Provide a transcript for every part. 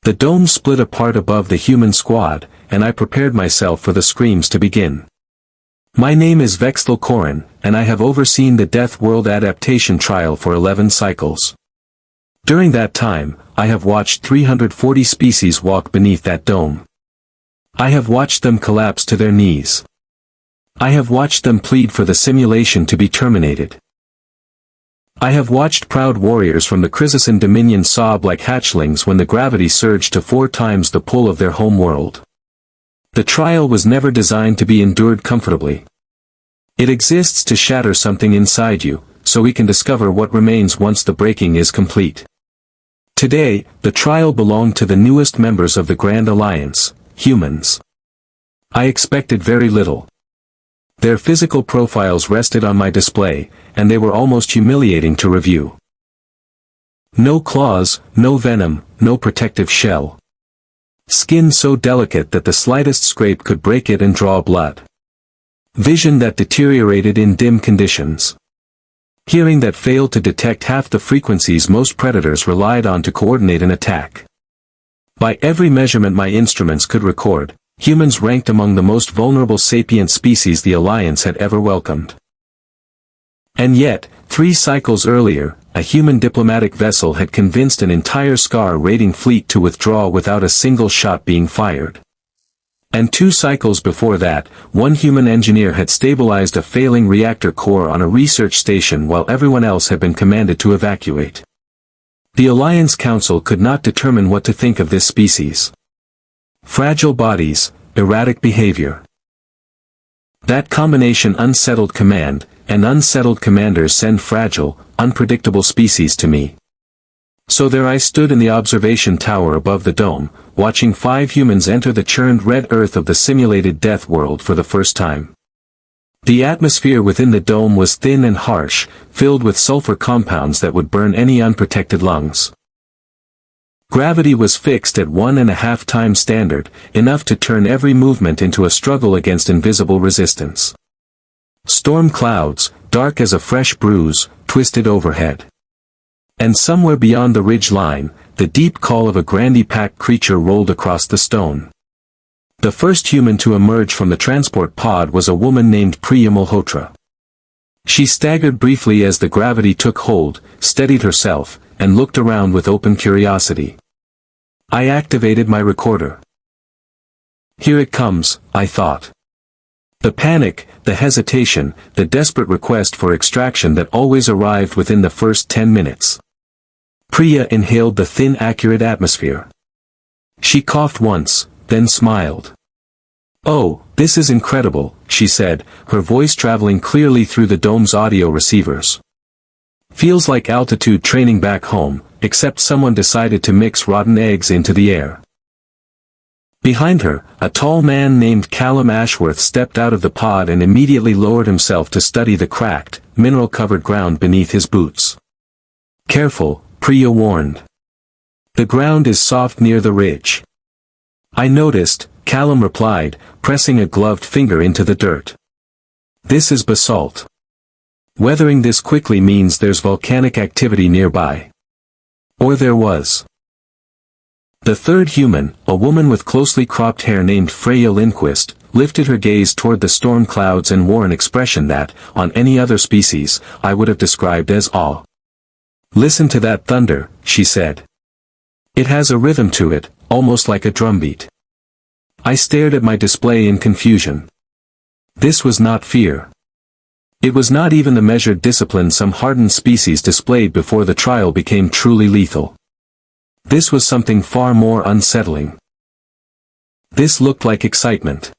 The dome split apart above the human squad, and I prepared myself for the screams to begin. My name is Vexthal Korin, and I have overseen the Deathworld adaptation trial for 11 cycles. During that time, I have watched 340 species walk beneath that dome. I have watched them collapse to their knees. I have watched them plead for the simulation to be terminated. I have watched proud warriors from the Chrysasan Dominion sob like hatchlings when the gravity surged to 4 times the pull of their home world. The trial was never designed to be endured comfortably. It exists to shatter something inside you, so we can discover what remains once the breaking is complete. Today, the trial belonged to the newest members of the Grand Alliance, humans. I expected very little. Their physical profiles rested on my display, and they were almost humiliating to review. No claws, no venom, no protective shell. Skin so delicate that the slightest scrape could break it and draw blood. Vision that deteriorated in dim conditions. Hearing that failed to detect half the frequencies most predators relied on to coordinate an attack. By every measurement my instruments could record, humans ranked among the most vulnerable sapient species the Alliance had ever welcomed. And yet, 3 cycles earlier, a human diplomatic vessel had convinced an entire Scar-raiding fleet to withdraw without a single shot being fired. And 2 cycles before that, one human engineer had stabilized a failing reactor core on a research station while everyone else had been commanded to evacuate. The Alliance Council could not determine what to think of this species. Fragile bodies, erratic behavior. That combination unsettled command, and unsettled commanders send fragile, unpredictable species to me. So there I stood in the observation tower above the dome, watching 5 humans enter the churned red earth of the simulated death world for the first time. The atmosphere within the dome was thin and harsh, filled with sulfur compounds that would burn any unprotected lungs. Gravity was fixed at 1.5 times standard, enough to turn every movement into a struggle against invisible resistance. Storm clouds, dark as a fresh bruise, twisted overhead. And somewhere beyond the ridge line, the deep call of a grandipack creature rolled across the stone. The first human to emerge from the transport pod was a woman named Priya Malhotra. She staggered briefly as the gravity took hold, steadied herself, and looked around with open curiosity. I activated my recorder. Here it comes, I thought. The panic, the hesitation, the desperate request for extraction that always arrived within the first 10 minutes. Priya inhaled the thin accurate atmosphere. She coughed once, then smiled. "Oh, this is incredible," she said, her voice traveling clearly through the dome's audio receivers. "Feels like altitude training back home, except someone decided to mix rotten eggs into the air." Behind her, a tall man named Callum Ashworth stepped out of the pod and immediately lowered himself to study the cracked, mineral-covered ground beneath his boots. "Careful," Priya warned. "The ground is soft near the ridge." "I noticed," Callum replied, pressing a gloved finger into the dirt. "This is basalt. Weathering this quickly means there's volcanic activity nearby." Or there was. The third human, a woman with closely cropped hair named Freya Lindquist, lifted her gaze toward the storm clouds and wore an expression that, on any other species, I would have described as awe. "Listen to that thunder," she said. "It has a rhythm to it, almost like a drumbeat." I stared at my display in confusion. This was not fear. It was not even the measured discipline some hardened species displayed before the trial became truly lethal. This was something far more unsettling. This looked like excitement.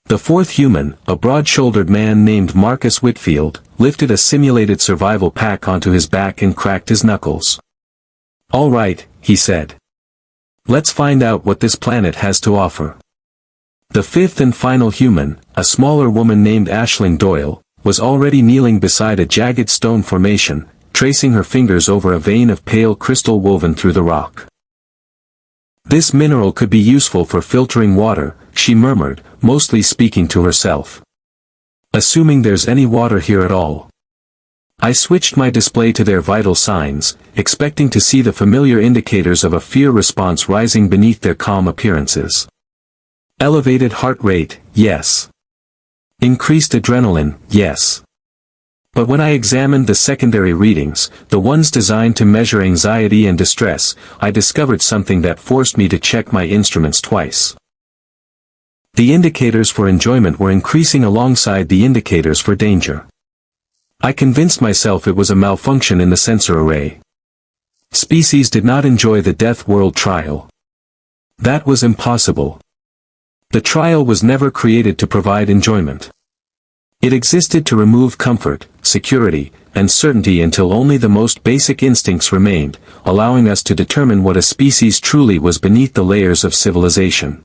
The fourth human, a broad-shouldered man named Marcus Whitfield, lifted a simulated survival pack onto his back and cracked his knuckles. "All right," he said. "Let's find out what this planet has to offer." The fifth and final human, a smaller woman named Aisling Doyle, was already kneeling beside a jagged stone formation, tracing her fingers over a vein of pale crystal woven through the rock. "This mineral could be useful for filtering water," she murmured, mostly speaking to herself. "Assuming there's any water here at all." I switched my display to their vital signs, expecting to see the familiar indicators of a fear response rising beneath their calm appearances. Elevated heart rate, yes. Increased adrenaline, yes. But when I examined the secondary readings, the ones designed to measure anxiety and distress, I discovered something that forced me to check my instruments twice. The indicators for enjoyment were increasing alongside the indicators for danger. I convinced myself it was a malfunction in the sensor array. Species did not enjoy the Deathworld trial. That was impossible. The trial was never created to provide enjoyment. It existed to remove comfort, security, and certainty until only the most basic instincts remained, allowing us to determine what a species truly was beneath the layers of civilization.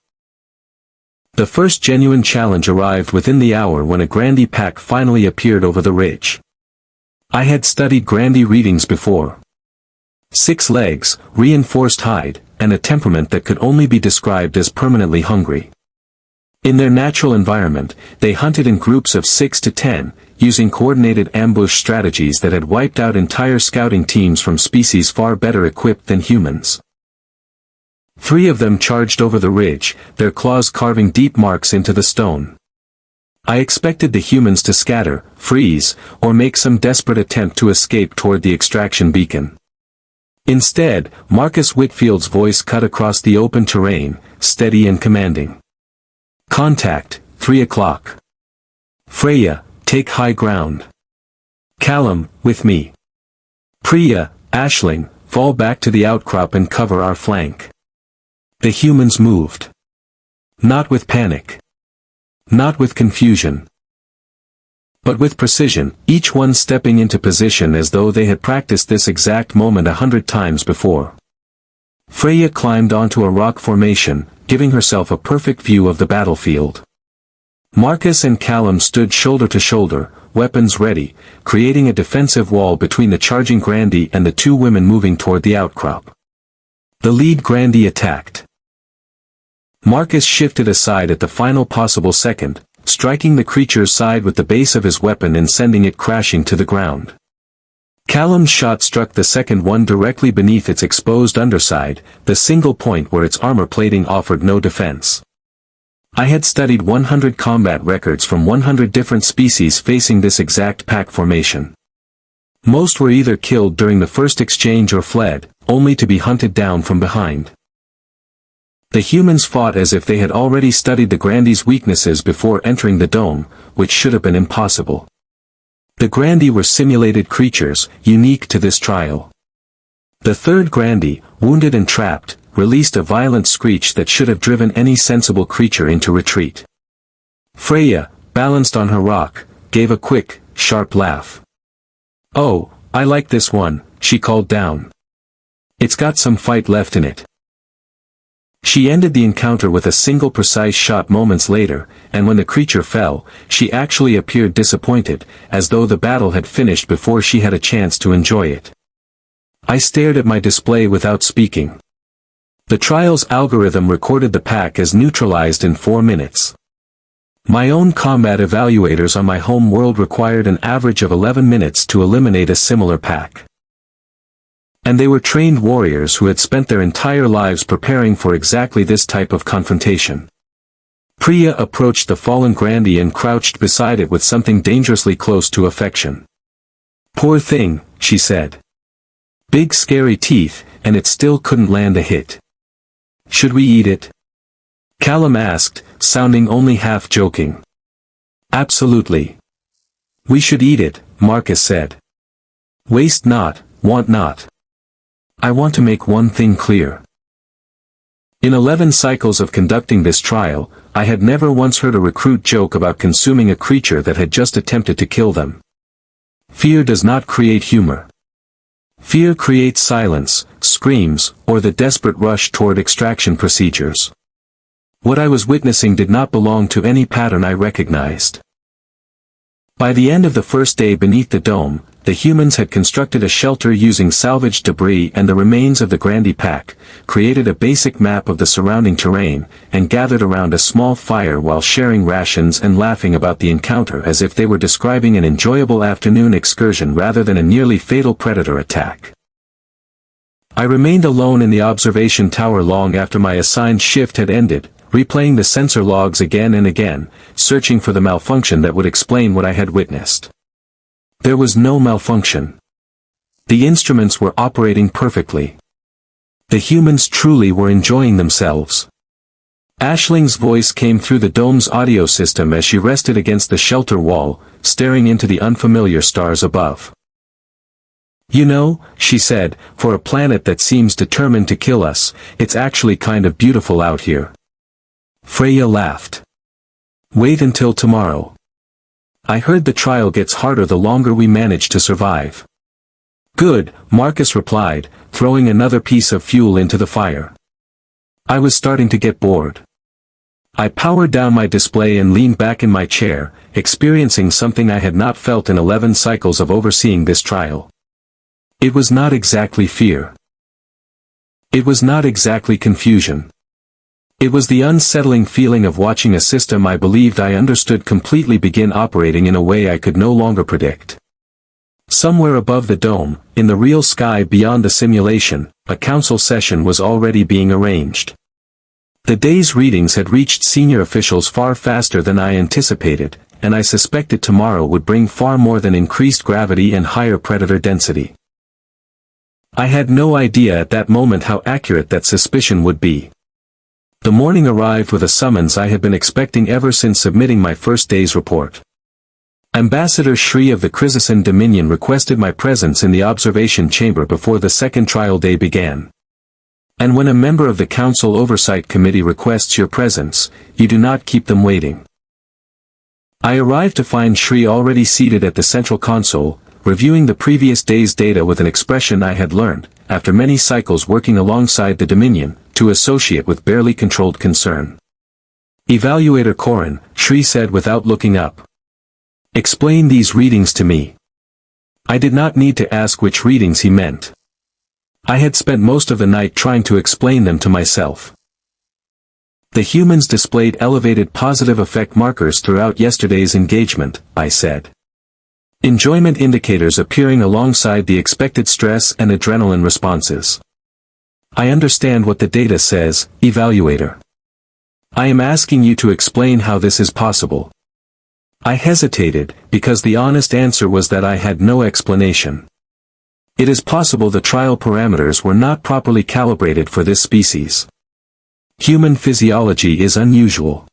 The first genuine challenge arrived within the hour when a Grandie pack finally appeared over the ridge. I had studied Grandie readings before. 6 legs, reinforced hide, and a temperament that could only be described as permanently hungry. In their natural environment, they hunted in groups of 6 to 10, using coordinated ambush strategies that had wiped out entire scouting teams from species far better equipped than humans. 3 of them charged over the ridge, their claws carving deep marks into the stone. I expected the humans to scatter, freeze, or make some desperate attempt to escape toward the extraction beacon. Instead, Marcus Whitfield's voice cut across the open terrain, steady and commanding. Contact, 3 o'clock. Freya, take high ground. Callum, with me. Priya, Aisling, fall back to the outcrop and cover our flank. The humans moved. Not with panic. Not with confusion. But with precision, each one stepping into position as though they had practiced this exact moment 100 times before. Freya climbed onto a rock formation, giving herself a perfect view of the battlefield. Marcus and Callum stood shoulder to shoulder, weapons ready, creating a defensive wall between the charging Grandie and the 2 women moving toward the outcrop. The lead Grandie attacked. Marcus shifted aside at the final possible second, striking the creature's side with the base of his weapon and sending it crashing to the ground. Callum's shot struck the second one directly beneath its exposed underside, the single point where its armor plating offered no defense. I had studied 100 combat records from 100 different species facing this exact pack formation. Most were either killed during the first exchange or fled, only to be hunted down from behind. The humans fought as if they had already studied the Grandie's weaknesses before entering the dome, which should have been impossible. The Grandie were simulated creatures, unique to this trial. The third Grandie, wounded and trapped, released a violent screech that should have driven any sensible creature into retreat. Freya, balanced on her rock, gave a quick, sharp laugh. "Oh, I like this one," she called down. "It's got some fight left in it." She ended the encounter with a single precise shot moments later, and when the creature fell, she actually appeared disappointed, as though the battle had finished before she had a chance to enjoy it. I stared at my display without speaking. The trial's algorithm recorded the pack as neutralized in 4 minutes. My own combat evaluators on my home world required an average of 11 minutes to eliminate a similar pack. And they were trained warriors who had spent their entire lives preparing for exactly this type of confrontation. Priya approached the fallen Grandie and crouched beside it with something dangerously close to affection. "Poor thing," she said. "Big scary teeth, and it still couldn't land a hit. Should we eat it?" Callum asked, sounding only half joking. "Absolutely. We should eat it," Marcus said. "Waste not, want not. I want to make one thing clear. In 11 cycles of conducting this trial, I had never once heard a recruit joke about consuming a creature that had just attempted to kill them. Fear does not create humor. Fear creates silence, screams, or the desperate rush toward extraction procedures. What I was witnessing did not belong to any pattern I recognized. By the end of the first day beneath the dome, the humans had constructed a shelter using salvaged debris and the remains of the Grandi pack, created a basic map of the surrounding terrain, and gathered around a small fire while sharing rations and laughing about the encounter as if they were describing an enjoyable afternoon excursion rather than a nearly fatal predator attack. I remained alone in the observation tower long after my assigned shift had ended, replaying the sensor logs again and again, searching for the malfunction that would explain what I had witnessed. There was no malfunction. The instruments were operating perfectly. The humans truly were enjoying themselves. Aisling's voice came through the dome's audio system as she rested against the shelter wall, staring into the unfamiliar stars above. "You know," she said, "for a planet that seems determined to kill us, it's actually kind of beautiful out here." Freya laughed. "Wait until tomorrow. I heard the trial gets harder the longer we manage to survive." "Good," Marcus replied, throwing another piece of fuel into the fire. I was starting to get bored. I powered down my display and leaned back in my chair, experiencing something I had not felt in 11 cycles of overseeing this trial. It was not exactly fear. It was not exactly confusion. It was the unsettling feeling of watching a system I believed I understood completely begin operating in a way I could no longer predict. Somewhere above the dome, in the real sky beyond the simulation, a council session was already being arranged. The day's readings had reached senior officials far faster than I anticipated, and I suspected tomorrow would bring far more than increased gravity and higher predator density. I had no idea at that moment how accurate that suspicion would be. The morning arrived with a summons I had been expecting ever since submitting my first day's report. Ambassador Shri of the Chrysasan Dominion requested my presence in the observation chamber before the second trial day began. And when a member of the Council Oversight Committee requests your presence, you do not keep them waiting. I arrived to find Shri already seated at the central console, reviewing the previous day's data with an expression I had learned, after many cycles working alongside the Dominion, to associate with barely controlled concern. "Evaluator Korin," Shri said without looking up. "Explain these readings to me." I did not need to ask which readings he meant. I had spent most of the night trying to explain them to myself. "The humans displayed elevated positive effect markers throughout yesterday's engagement," I said. "Enjoyment indicators appearing alongside the expected stress and adrenaline responses. I understand what the data says, Evaluator. I am asking you to explain how this is possible." I hesitated, because the honest answer was that I had no explanation. It is possible the trial parameters were not properly calibrated for this species. Human physiology is unusual.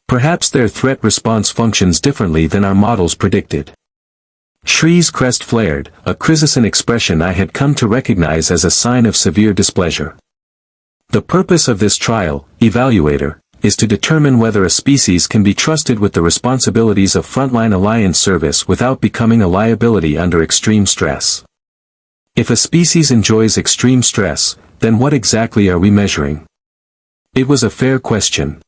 Perhaps their threat response functions differently than our models predicted. Shri's crest flared, a Chrysasan expression I had come to recognize as a sign of severe displeasure. "The purpose of this trial, Evaluator, is to determine whether a species can be trusted with the responsibilities of frontline alliance service without becoming a liability under extreme stress. If a species enjoys extreme stress, then what exactly are we measuring?" It was a fair question.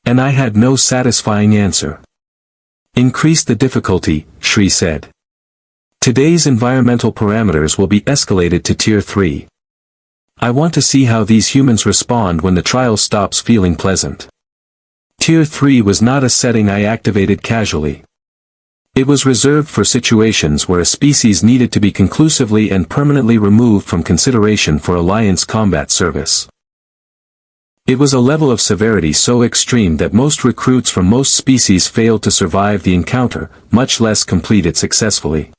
And I had no satisfying answer. "Increase the difficulty," Shri said. "Today's environmental parameters will be escalated to Tier 3. I want to see how these humans respond when the trial stops feeling pleasant." Tier 3 was not a setting I activated casually. It was reserved for situations where a species needed to be conclusively and permanently removed from consideration for Alliance combat service. It was a level of severity so extreme that most recruits from most species failed to survive the encounter, much less complete it successfully.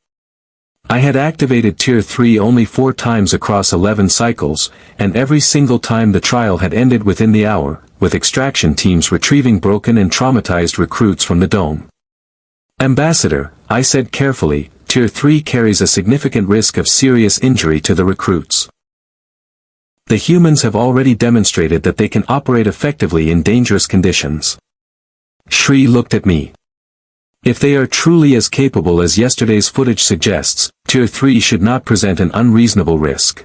I had activated Tier 3 only 4 times across 11 cycles, and every single time the trial had ended within the hour, with extraction teams retrieving broken and traumatized recruits from the dome. "Ambassador," I said carefully, "Tier 3 carries a significant risk of serious injury to the recruits. The humans have already demonstrated that they can operate effectively in dangerous conditions." Shri looked at me. "If they are truly as capable as yesterday's footage suggests, Tier 3 should not present an unreasonable risk.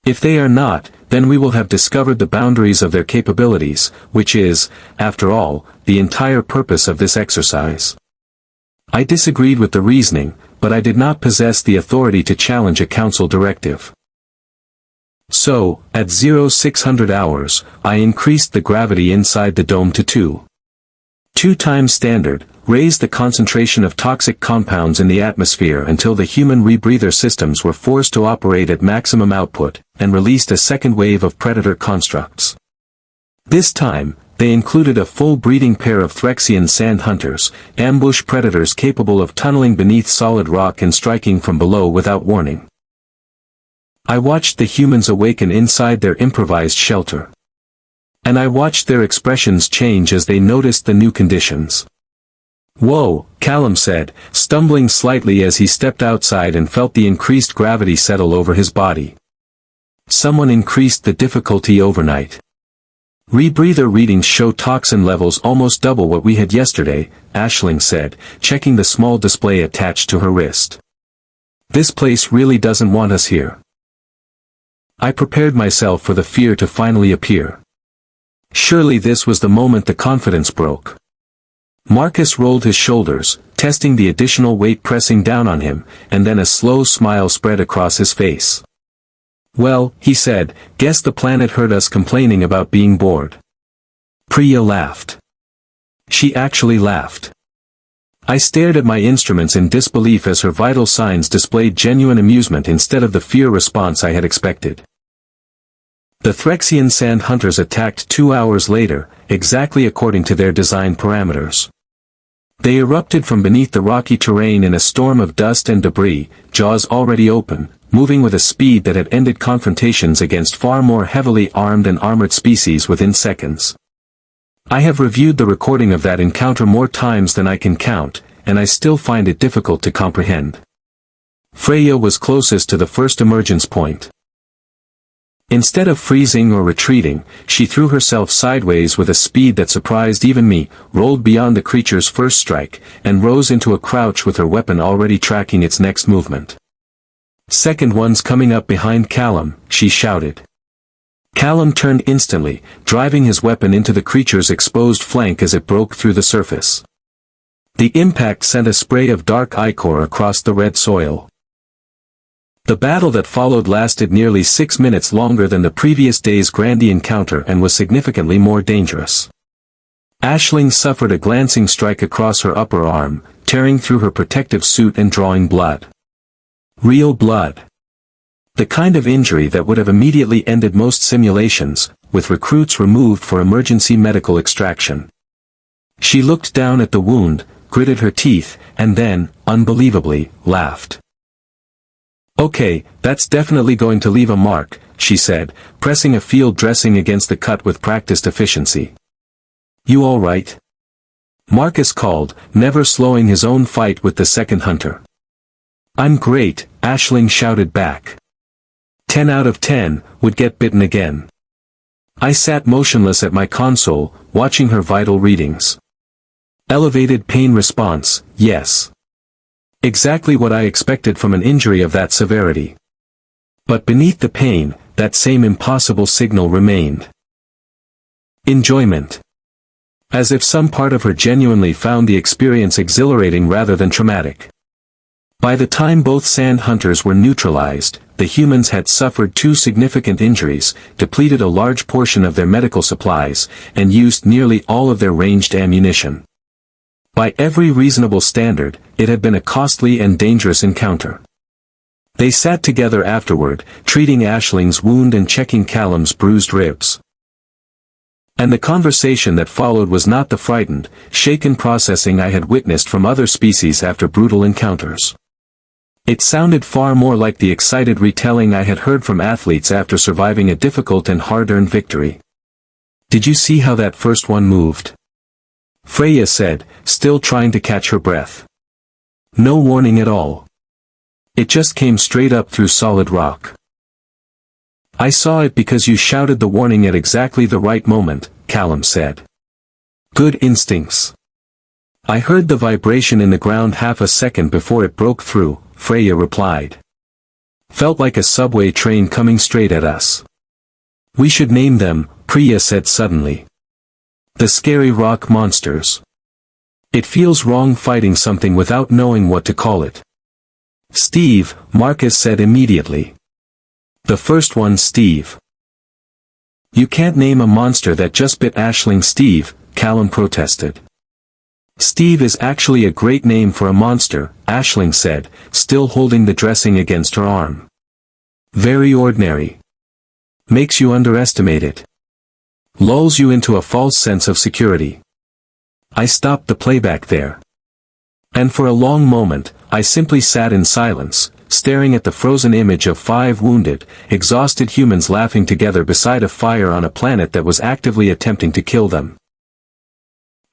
If they are not, then we will have discovered the boundaries of their capabilities, which is, after all, the entire purpose of this exercise." I disagreed with the reasoning, but I did not possess the authority to challenge a council directive. So, at 0600 hours, I increased the gravity inside the dome to 2 times standard, raised the concentration of toxic compounds in the atmosphere until the human rebreather systems were forced to operate at maximum output, and released a second wave of predator constructs. This time, they included a full breeding pair of Threxian sand hunters, ambush predators capable of tunneling beneath solid rock and striking from below without warning. I watched the humans awaken inside their improvised shelter. And I watched their expressions change as they noticed the new conditions. "Whoa," Callum said, stumbling slightly as he stepped outside and felt the increased gravity settle over his body. Someone increased the difficulty overnight. "Rebreather readings show toxin levels almost double what we had yesterday," Aisling said, checking the small display attached to her wrist. "This place really doesn't want us here." I prepared myself for the fear to finally appear. Surely this was the moment the confidence broke. Marcus rolled his shoulders, testing the additional weight pressing down on him, and then a slow smile spread across his face. "Well," he said, "guess the planet heard us complaining about being bored." Priya laughed. She actually laughed. I stared at my instruments in disbelief as her vital signs displayed genuine amusement instead of the fear response I had expected. The Threxian sand hunters attacked 2 hours later, exactly according to their design parameters. They erupted from beneath the rocky terrain in a storm of dust and debris, jaws already open, moving with a speed that had ended confrontations against far more heavily armed and armored species within seconds. I have reviewed the recording of that encounter more times than I can count, and I still find it difficult to comprehend. Freya was closest to the first emergence point. Instead of freezing or retreating, she threw herself sideways with a speed that surprised even me, rolled beyond the creature's first strike, and rose into a crouch with her weapon already tracking its next movement. "Second one's coming up behind Callum," she shouted. Callum turned instantly, driving his weapon into the creature's exposed flank as it broke through the surface. The impact sent a spray of dark ichor across the red soil. The battle that followed lasted nearly 6 minutes longer than the previous day's Grandy encounter and was significantly more dangerous. Aisling suffered a glancing strike across her upper arm, tearing through her protective suit and drawing blood. Real blood. The kind of injury that would have immediately ended most simulations, with recruits removed for emergency medical extraction. She looked down at the wound, gritted her teeth, and then, unbelievably, laughed. "Okay, that's definitely going to leave a mark," she said, pressing a field dressing against the cut with practiced efficiency. "You all right?" Marcus called, never slowing his own fight with the second hunter. "I'm great," Aisling shouted back. 10 out of 10, would get bitten again. I sat motionless at my console, watching her vital readings. Elevated pain response, yes. Exactly what I expected from an injury of that severity. But beneath the pain, that same impossible signal remained. Enjoyment. As if some part of her genuinely found the experience exhilarating rather than traumatic. By the time both sand hunters were neutralized, the humans had suffered 2 significant injuries, depleted a large portion of their medical supplies, and used nearly all of their ranged ammunition. By every reasonable standard, it had been a costly and dangerous encounter. They sat together afterward, treating Aisling's wound and checking Callum's bruised ribs. And the conversation that followed was not the frightened, shaken processing I had witnessed from other species after brutal encounters. It sounded far more like the excited retelling I had heard from athletes after surviving a difficult and hard-earned victory. "Did you see how that first one moved?" Freya said, still trying to catch her breath. "No warning at all. It just came straight up through solid rock." "I saw it because you shouted the warning at exactly the right moment," Callum said. "Good instincts." "I heard the vibration in the ground half a second before it broke through," Freya replied. "Felt like a subway train coming straight at us." "We should name them," Priya said suddenly. "The scary rock monsters." It feels wrong fighting something without knowing what to call it. Steve, Marcus said immediately. The first one, Steve. You can't name a monster that just bit Aisling, Steve, Callum protested. Steve is actually a great name for a monster, Aisling said, still holding the dressing against her arm. Very ordinary. Makes you underestimate it. Lulls you into a false sense of security. I stopped the playback there. And for a long moment, I simply sat in silence, staring at the frozen image of 5 wounded, exhausted humans laughing together beside a fire on a planet that was actively attempting to kill them.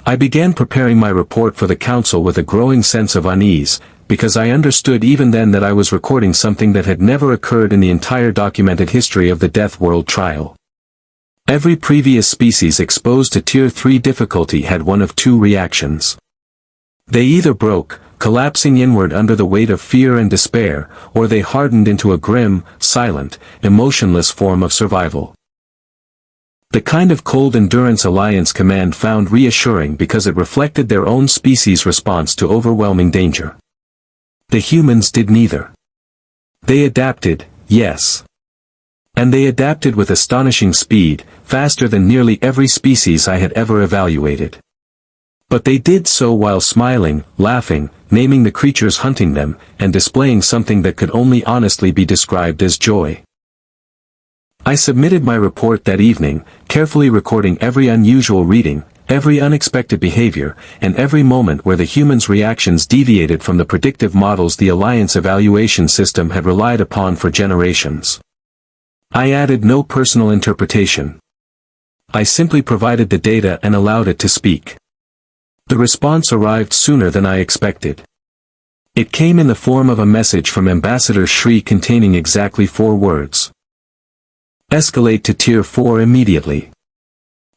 I began preparing my report for the council with a growing sense of unease, because I understood even then that I was recording something that had never occurred in the entire documented history of the Deathworld trial. Every previous species exposed to Tier 3 difficulty had one of 2 reactions. They either broke, collapsing inward under the weight of fear and despair, or they hardened into a grim, silent, emotionless form of survival. The kind of cold endurance Alliance Command found reassuring because it reflected their own species' response to overwhelming danger. The humans did neither. They adapted, yes. And they adapted with astonishing speed, faster than nearly every species I had ever evaluated. But they did so while smiling, laughing, naming the creatures hunting them, and displaying something that could only honestly be described as joy. I submitted my report that evening, carefully recording every unusual reading, every unexpected behavior, and every moment where the humans' reactions deviated from the predictive models the Alliance evaluation system had relied upon for generations. I added no personal interpretation. I simply provided the data and allowed it to speak. The response arrived sooner than I expected. It came in the form of a message from Ambassador Shri containing exactly 4 words. Escalate to Tier 4 immediately.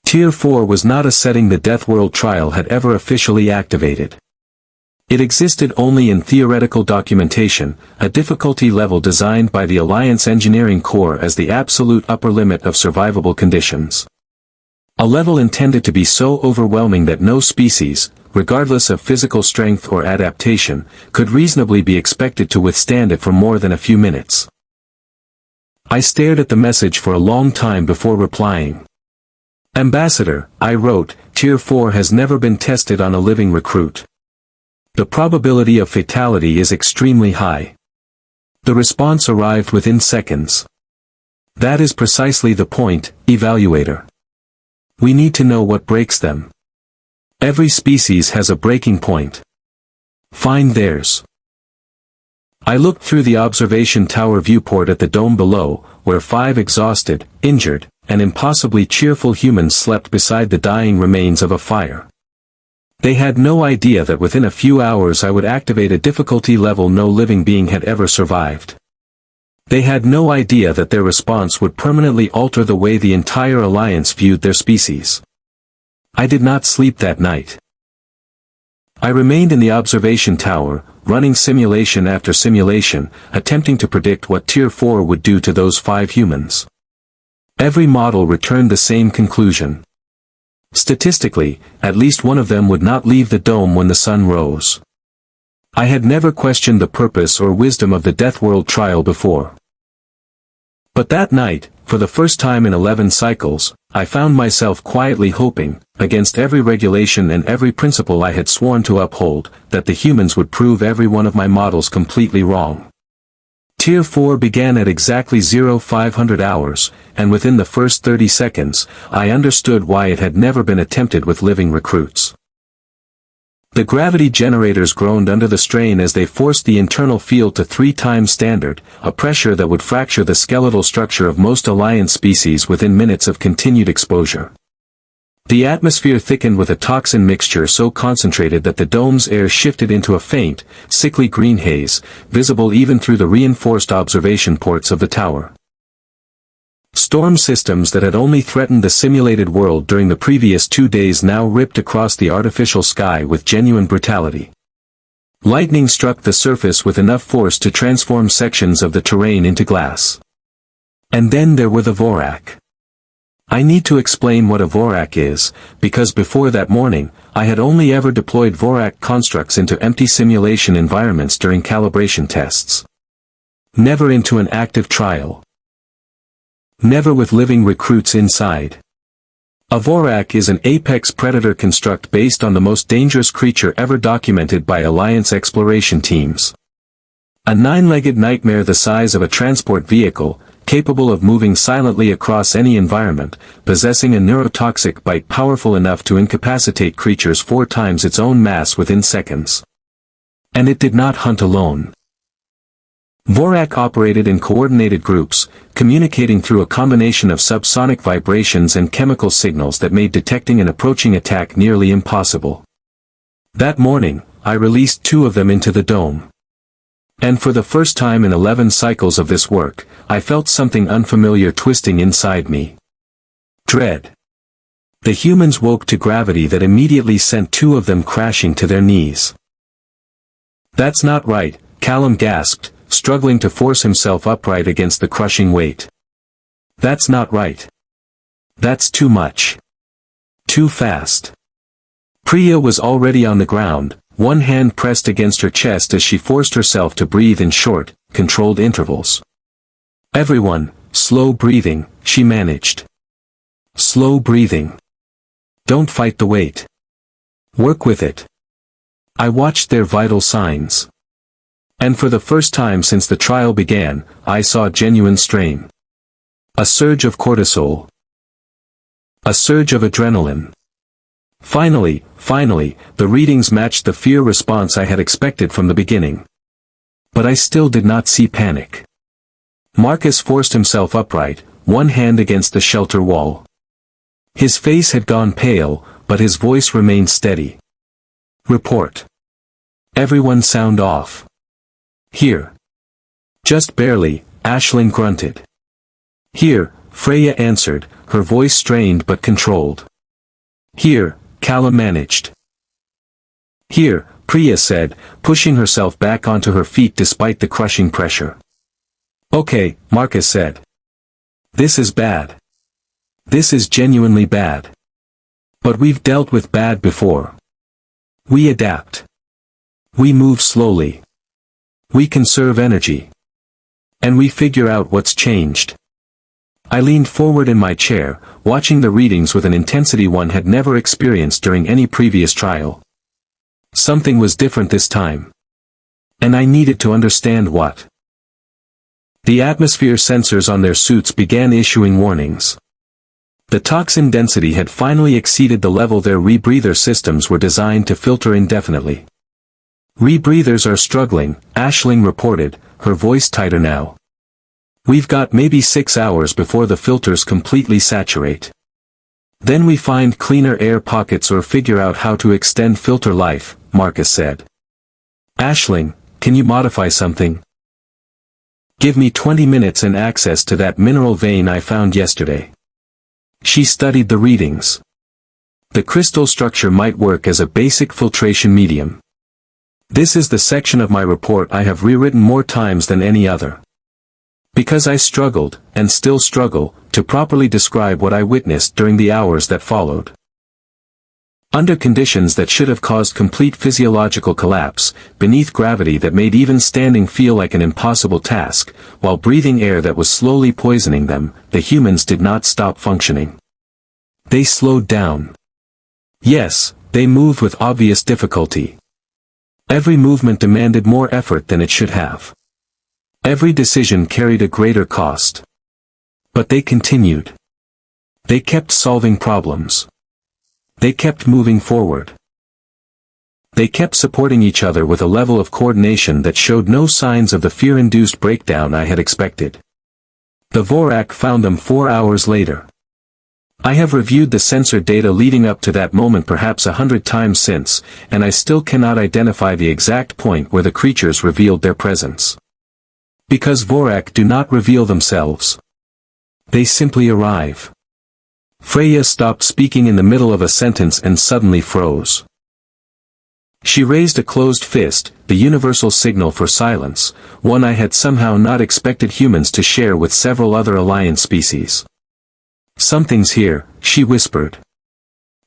Tier 4 was not a setting the Deathworld trial had ever officially activated. It existed only in theoretical documentation, a difficulty level designed by the Alliance Engineering Corps as the absolute upper limit of survivable conditions. A level intended to be so overwhelming that no species, regardless of physical strength or adaptation, could reasonably be expected to withstand it for more than a few minutes. I stared at the message for a long time before replying. Ambassador, I wrote, Tier 4 has never been tested on a living recruit. The probability of fatality is extremely high. The response arrived within seconds. That is precisely the point, Evaluator. We need to know what breaks them. Every species has a breaking point. Find theirs. I looked through the observation tower viewport at the dome below, where 5 exhausted, injured, and impossibly cheerful humans slept beside the dying remains of a fire. They had no idea that within a few hours I would activate a difficulty level no living being had ever survived. They had no idea that their response would permanently alter the way the entire Alliance viewed their species. I did not sleep that night. I remained in the observation tower, running simulation after simulation, attempting to predict what Tier 4 would do to those 5 humans. Every model returned the same conclusion. Statistically, at least one of them would not leave the dome when the sun rose. I had never questioned the purpose or wisdom of the Deathworld trial before. But that night, for the first time in 11 cycles, I found myself quietly hoping, against every regulation and every principle I had sworn to uphold, that the humans would prove every one of my models completely wrong. Tier 4 began at exactly 0500 hours, and within the first 30 seconds, I understood why it had never been attempted with living recruits. The gravity generators groaned under the strain as they forced the internal field to 3 times standard, a pressure that would fracture the skeletal structure of most Alliance species within minutes of continued exposure. The atmosphere thickened with a toxin mixture so concentrated that the dome's air shifted into a faint, sickly green haze, visible even through the reinforced observation ports of the tower. Storm systems that had only threatened the simulated world during the previous 2 days now ripped across the artificial sky with genuine brutality. Lightning struck the surface with enough force to transform sections of the terrain into glass. And then there were the Vorak. I need to explain what a Vorak is, because before that morning, I had only ever deployed Vorak constructs into empty simulation environments during calibration tests. Never into an active trial. Never with living recruits inside. A Vorak is an apex predator construct based on the most dangerous creature ever documented by Alliance exploration teams. A 9-legged nightmare the size of a transport vehicle, capable of moving silently across any environment, possessing a neurotoxic bite powerful enough to incapacitate creatures 4 times its own mass within seconds. And it did not hunt alone. Vorak operated in coordinated groups, communicating through a combination of subsonic vibrations and chemical signals that made detecting an approaching attack nearly impossible. That morning, I released 2 of them into the dome. And for the first time in 11 cycles of this work, I felt something unfamiliar twisting inside me. Dread. The humans woke to gravity that immediately sent 2 of them crashing to their knees. "That's not right," Callum gasped, struggling to force himself upright against the crushing weight. "That's not right. That's too much. Too fast." Priya was already on the ground, one hand pressed against her chest as she forced herself to breathe in short, controlled intervals. "Everyone, slow breathing," she managed. "Slow breathing. Don't fight the weight. Work with it." I watched their vital signs. And for the first time since the trial began, I saw genuine strain. A surge of cortisol. A surge of adrenaline. Finally, the readings matched the fear response I had expected from the beginning. But I still did not see panic. Marcus forced himself upright, one hand against the shelter wall. His face had gone pale, but his voice remained steady. "Report. Everyone sound off." "Here." "Just barely," Aisling grunted. "Here," Freya answered, her voice strained but controlled. "Here," Callum managed. "Here," Priya said, pushing herself back onto her feet despite the crushing pressure. "Okay," Marcus said. "This is bad. This is genuinely bad. But we've dealt with bad before. We adapt. We move slowly. We conserve energy. And we figure out what's changed." I leaned forward in my chair, watching the readings with an intensity one had never experienced during any previous trial. Something was different this time. And I needed to understand what. The atmosphere sensors on their suits began issuing warnings. The toxin density had finally exceeded the level their rebreather systems were designed to filter indefinitely. "Rebreathers are struggling," Aisling reported, her voice tighter now. "We've got maybe 6 hours before the filters completely saturate. Then we find cleaner air pockets or figure out how to extend filter life," Marcus said. "Aisling, can you modify something? Give me 20 minutes and access to that mineral vein I found yesterday." She studied the readings. The crystal structure might work as a basic filtration medium. This is the section of my report I have rewritten more times than any other. Because I struggled, and still struggle, to properly describe what I witnessed during the hours that followed. Under conditions that should have caused complete physiological collapse, beneath gravity that made even standing feel like an impossible task, while breathing air that was slowly poisoning them, the humans did not stop functioning. They slowed down. Yes, they moved with obvious difficulty. Every movement demanded more effort than it should have. Every decision carried a greater cost. But they continued. They kept solving problems. They kept moving forward. They kept supporting each other with a level of coordination that showed no signs of the fear-induced breakdown I had expected. The Vorak found them 4 hours later. I have reviewed the sensor data leading up to that moment perhaps 100 times since, and I still cannot identify the exact point where the creatures revealed their presence. Because Vorak do not reveal themselves. They simply arrive. Freya stopped speaking in the middle of a sentence and suddenly froze. She raised a closed fist, the universal signal for silence, one I had somehow not expected humans to share with several other Alliance species. Something's here, she whispered.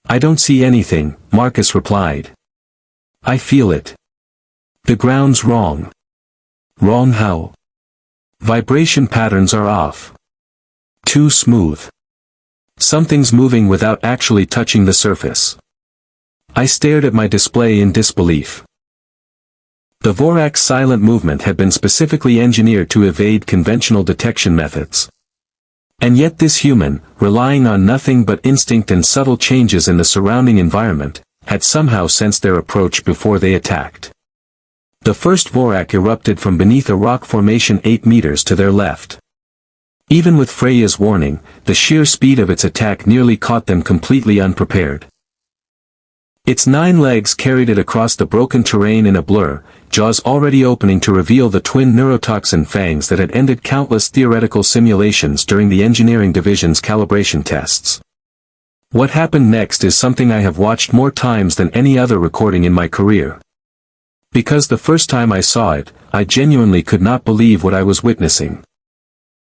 I don't see anything, Marcus replied. I feel it. The ground's wrong. Wrong how? Vibration patterns are off. Too smooth. Something's moving without actually touching the surface. I stared at my display in disbelief. The Vorak's silent movement had been specifically engineered to evade conventional detection methods. And yet this human, relying on nothing but instinct and subtle changes in the surrounding environment, had somehow sensed their approach before they attacked. The first Vorak erupted from beneath a rock formation 8 meters to their left. Even with Freya's warning, the sheer speed of its attack nearly caught them completely unprepared. Its 9 legs carried it across the broken terrain in a blur, jaws already opening to reveal the twin neurotoxin fangs that had ended countless theoretical simulations during the engineering division's calibration tests. What happened next is something I have watched more times than any other recording in my career. Because the first time I saw it, I genuinely could not believe what I was witnessing.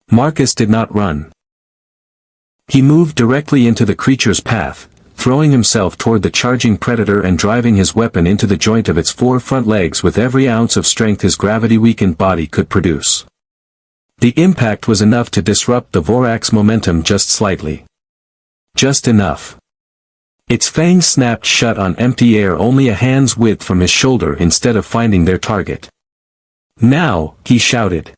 Marcus did not run. He moved directly into the creature's path, throwing himself toward the charging predator and driving his weapon into the joint of its 4 front legs with every ounce of strength his gravity-weakened body could produce. The impact was enough to disrupt the Vorak's momentum just slightly. Just enough. Its fangs snapped shut on empty air only a hand's width from his shoulder instead of finding their target. Now, he shouted.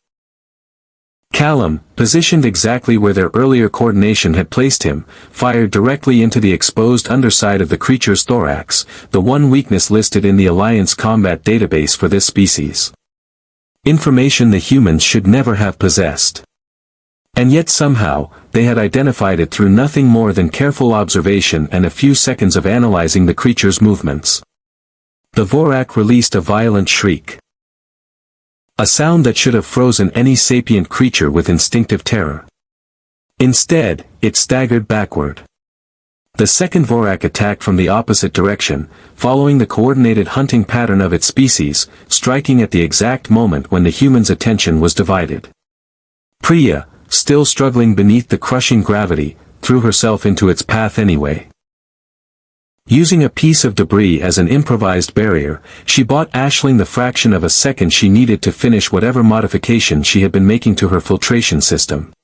Callum, positioned exactly where their earlier coordination had placed him, fired directly into the exposed underside of the creature's thorax, the one weakness listed in the Alliance combat database for this species. Information the humans should never have possessed. And yet somehow, they had identified it through nothing more than careful observation and a few seconds of analyzing the creature's movements. The Vorak released a violent shriek. A sound that should have frozen any sapient creature with instinctive terror. Instead, it staggered backward. The second Vorak attacked from the opposite direction, following the coordinated hunting pattern of its species, striking at the exact moment when the human's attention was divided. Priya, still struggling beneath the crushing gravity, threw herself into its path anyway. Using a piece of debris as an improvised barrier, she bought Aisling the fraction of a second she needed to finish whatever modification she had been making to her filtration system.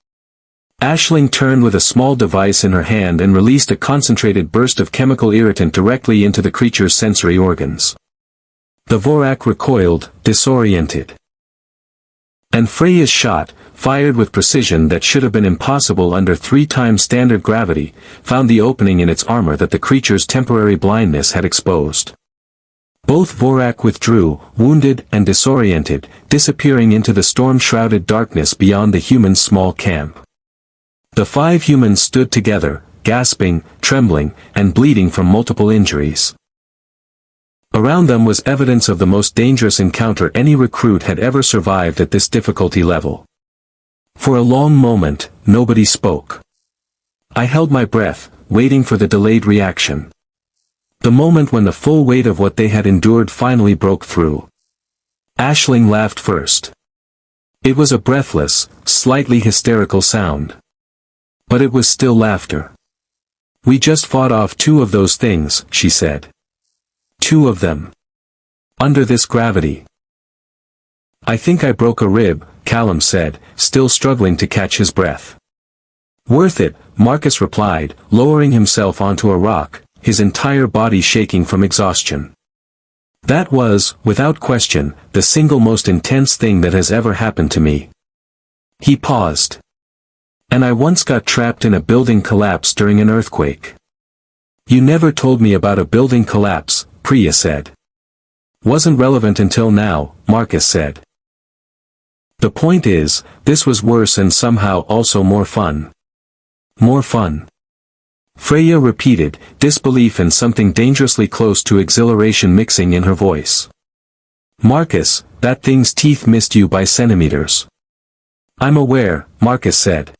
Aisling turned with a small device in her hand and released a concentrated burst of chemical irritant directly into the creature's sensory organs. The Vorak recoiled, disoriented. And Freya's shot, fired with precision that should have been impossible under 3 times standard gravity, found the opening in its armor that the creature's temporary blindness had exposed. Both Vorak withdrew, wounded and disoriented, disappearing into the storm-shrouded darkness beyond the human's small camp. The 5 humans stood together, gasping, trembling, and bleeding from multiple injuries. Around them was evidence of the most dangerous encounter any recruit had ever survived at this difficulty level. For a long moment, nobody spoke. I held my breath, waiting for the delayed reaction. The moment when the full weight of what they had endured finally broke through. Aisling laughed first. It was a breathless, slightly hysterical sound. But it was still laughter. We just fought off 2 of those things, she said. 2 of them. Under this gravity. I think I broke a rib, Callum said, still struggling to catch his breath. Worth it, Marcus replied, lowering himself onto a rock, his entire body shaking from exhaustion. That was, without question, the single most intense thing that has ever happened to me. He paused. And I once got trapped in a building collapse during an earthquake. You never told me about a building collapse, Priya said. Wasn't relevant until now, Marcus said. The point is, this was worse and somehow also more fun. More fun. Freya repeated, disbelief and something dangerously close to exhilaration mixing in her voice. Marcus, that thing's teeth missed you by centimeters. I'm aware, Marcus said.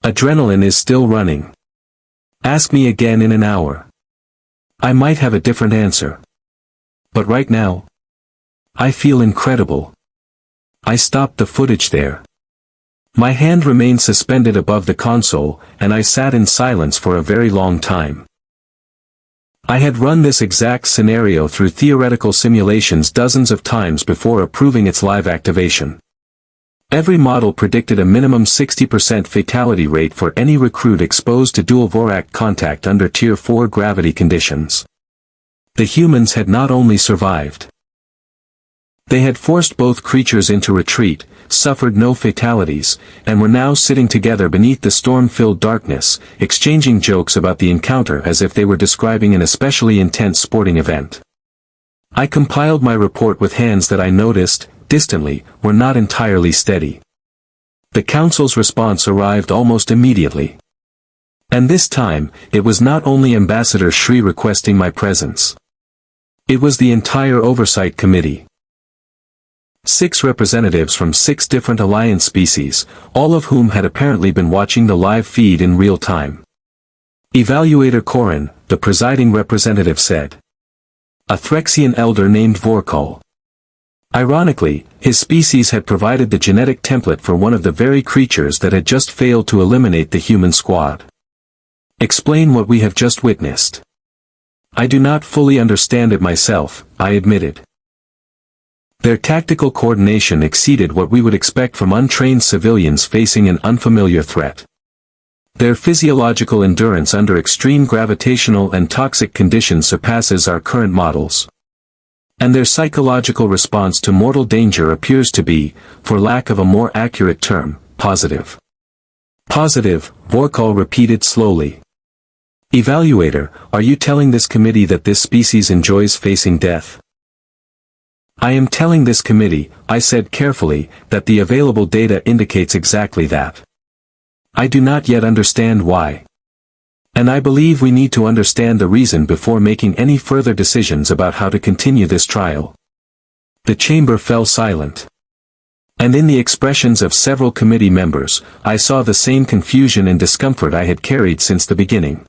Adrenaline is still running. Ask me again in an hour. I might have a different answer. But right now, I feel incredible. I stopped the footage there. My hand remained suspended above the console, and I sat in silence for a very long time. I had run this exact scenario through theoretical simulations dozens of times before approving its live activation. Every model predicted a minimum 60% fatality rate for any recruit exposed to dual Vorak contact under Tier 4 gravity conditions. The humans had not only survived. They had forced both creatures into retreat, suffered no fatalities, and were now sitting together beneath the storm-filled darkness, exchanging jokes about the encounter as if they were describing an especially intense sporting event. I compiled my report with hands that I noticed, distantly, were not entirely steady. The Council's response arrived almost immediately. And this time, it was not only Ambassador Shri requesting my presence. It was the entire Oversight Committee. 6 representatives from 6 different Alliance species, all of whom had apparently been watching the live feed in real time. Evaluator Korin, the presiding representative, said. A Threxian elder named Vorkal. Ironically, his species had provided the genetic template for one of the very creatures that had just failed to eliminate the human squad. Explain what we have just witnessed. I do not fully understand it myself, I admitted. Their tactical coordination exceeded what we would expect from untrained civilians facing an unfamiliar threat. Their physiological endurance under extreme gravitational and toxic conditions surpasses our current models. And their psychological response to mortal danger appears to be, for lack of a more accurate term, positive. Positive, Vorkal repeated slowly. Evaluator, are you telling this committee that this species enjoys facing death? I am telling this committee, I said carefully, that the available data indicates exactly that. I do not yet understand why. And I believe we need to understand the reason before making any further decisions about how to continue this trial. The chamber fell silent. And in the expressions of several committee members, I saw the same confusion and discomfort I had carried since the beginning.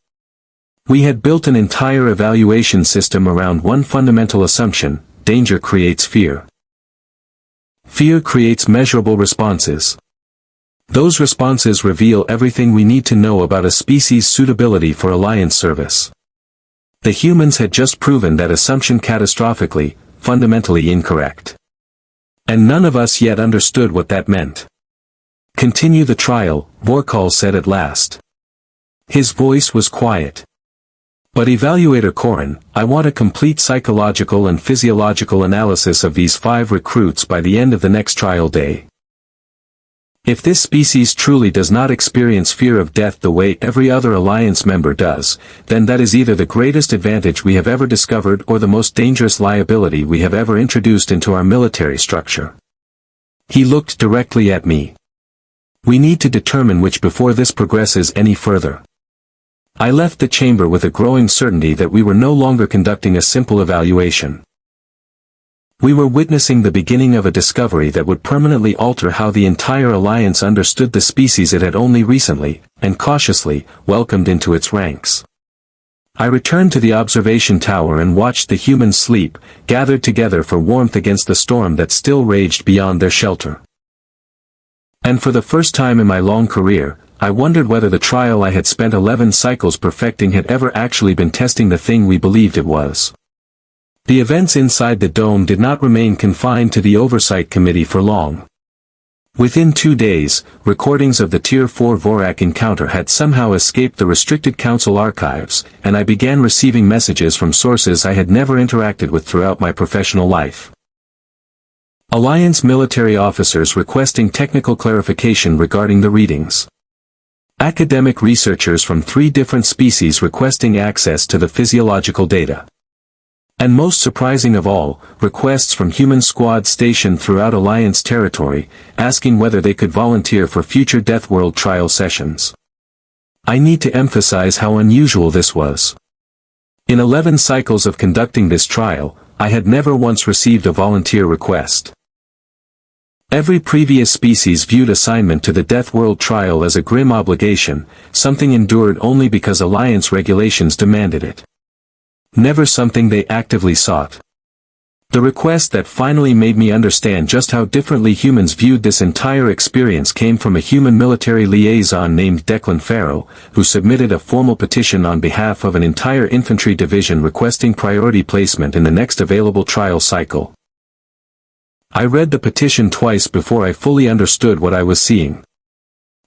We had built an entire evaluation system around one fundamental assumption: danger creates fear. Fear creates measurable responses. Those responses reveal everything we need to know about a species' suitability for Alliance service. The humans had just proven that assumption catastrophically, fundamentally incorrect. And none of us yet understood what that meant. Continue the trial, Vorkal said at last. His voice was quiet. But Evaluator Korin, I want a complete psychological and physiological analysis of these 5 recruits by the end of the next trial day. If this species truly does not experience fear of death the way every other Alliance member does, then that is either the greatest advantage we have ever discovered or the most dangerous liability we have ever introduced into our military structure. He looked directly at me. We need to determine which before this progresses any further. I left the chamber with a growing certainty that we were no longer conducting a simple evaluation. We were witnessing the beginning of a discovery that would permanently alter how the entire Alliance understood the species it had only recently, and cautiously, welcomed into its ranks. I returned to the observation tower and watched the humans sleep, gathered together for warmth against the storm that still raged beyond their shelter. And for the first time in my long career, I wondered whether the trial I had spent 11 cycles perfecting had ever actually been testing the thing we believed it was. The events inside the dome did not remain confined to the Oversight Committee for long. Within 2 days, recordings of the Tier 4 Vorak encounter had somehow escaped the restricted Council archives, and I began receiving messages from sources I had never interacted with throughout my professional life. Alliance military officers requesting technical clarification regarding the readings. Academic researchers from 3 different species requesting access to the physiological data. And most surprising of all, requests from human squads stationed throughout Alliance territory, asking whether they could volunteer for future Deathworld trial sessions. I need to emphasize how unusual this was. In 11 cycles of conducting this trial, I had never once received a volunteer request. Every previous species viewed assignment to the Deathworld trial as a grim obligation, something endured only because Alliance regulations demanded it. Never something they actively sought. The request that finally made me understand just how differently humans viewed this entire experience came from a human military liaison named Declan Farrow, who submitted a formal petition on behalf of an entire infantry division requesting priority placement in the next available trial cycle. I read the petition twice before I fully understood what I was seeing.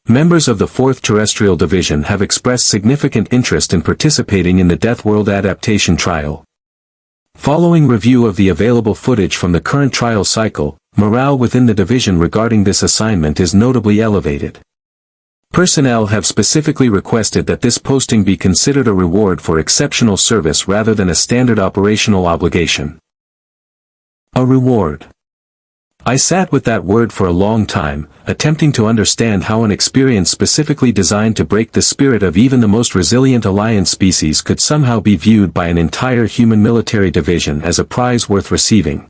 Members of the 4th Terrestrial Division have expressed significant interest in participating in the Deathworld adaptation trial. Following review of the available footage from the current trial cycle, morale within the division regarding this assignment is notably elevated. Personnel have specifically requested that this posting be considered a reward for exceptional service rather than a standard operational obligation. A reward. I sat with that word for a long time, attempting to understand how an experience specifically designed to break the spirit of even the most resilient Alliance species could somehow be viewed by an entire human military division as a prize worth receiving.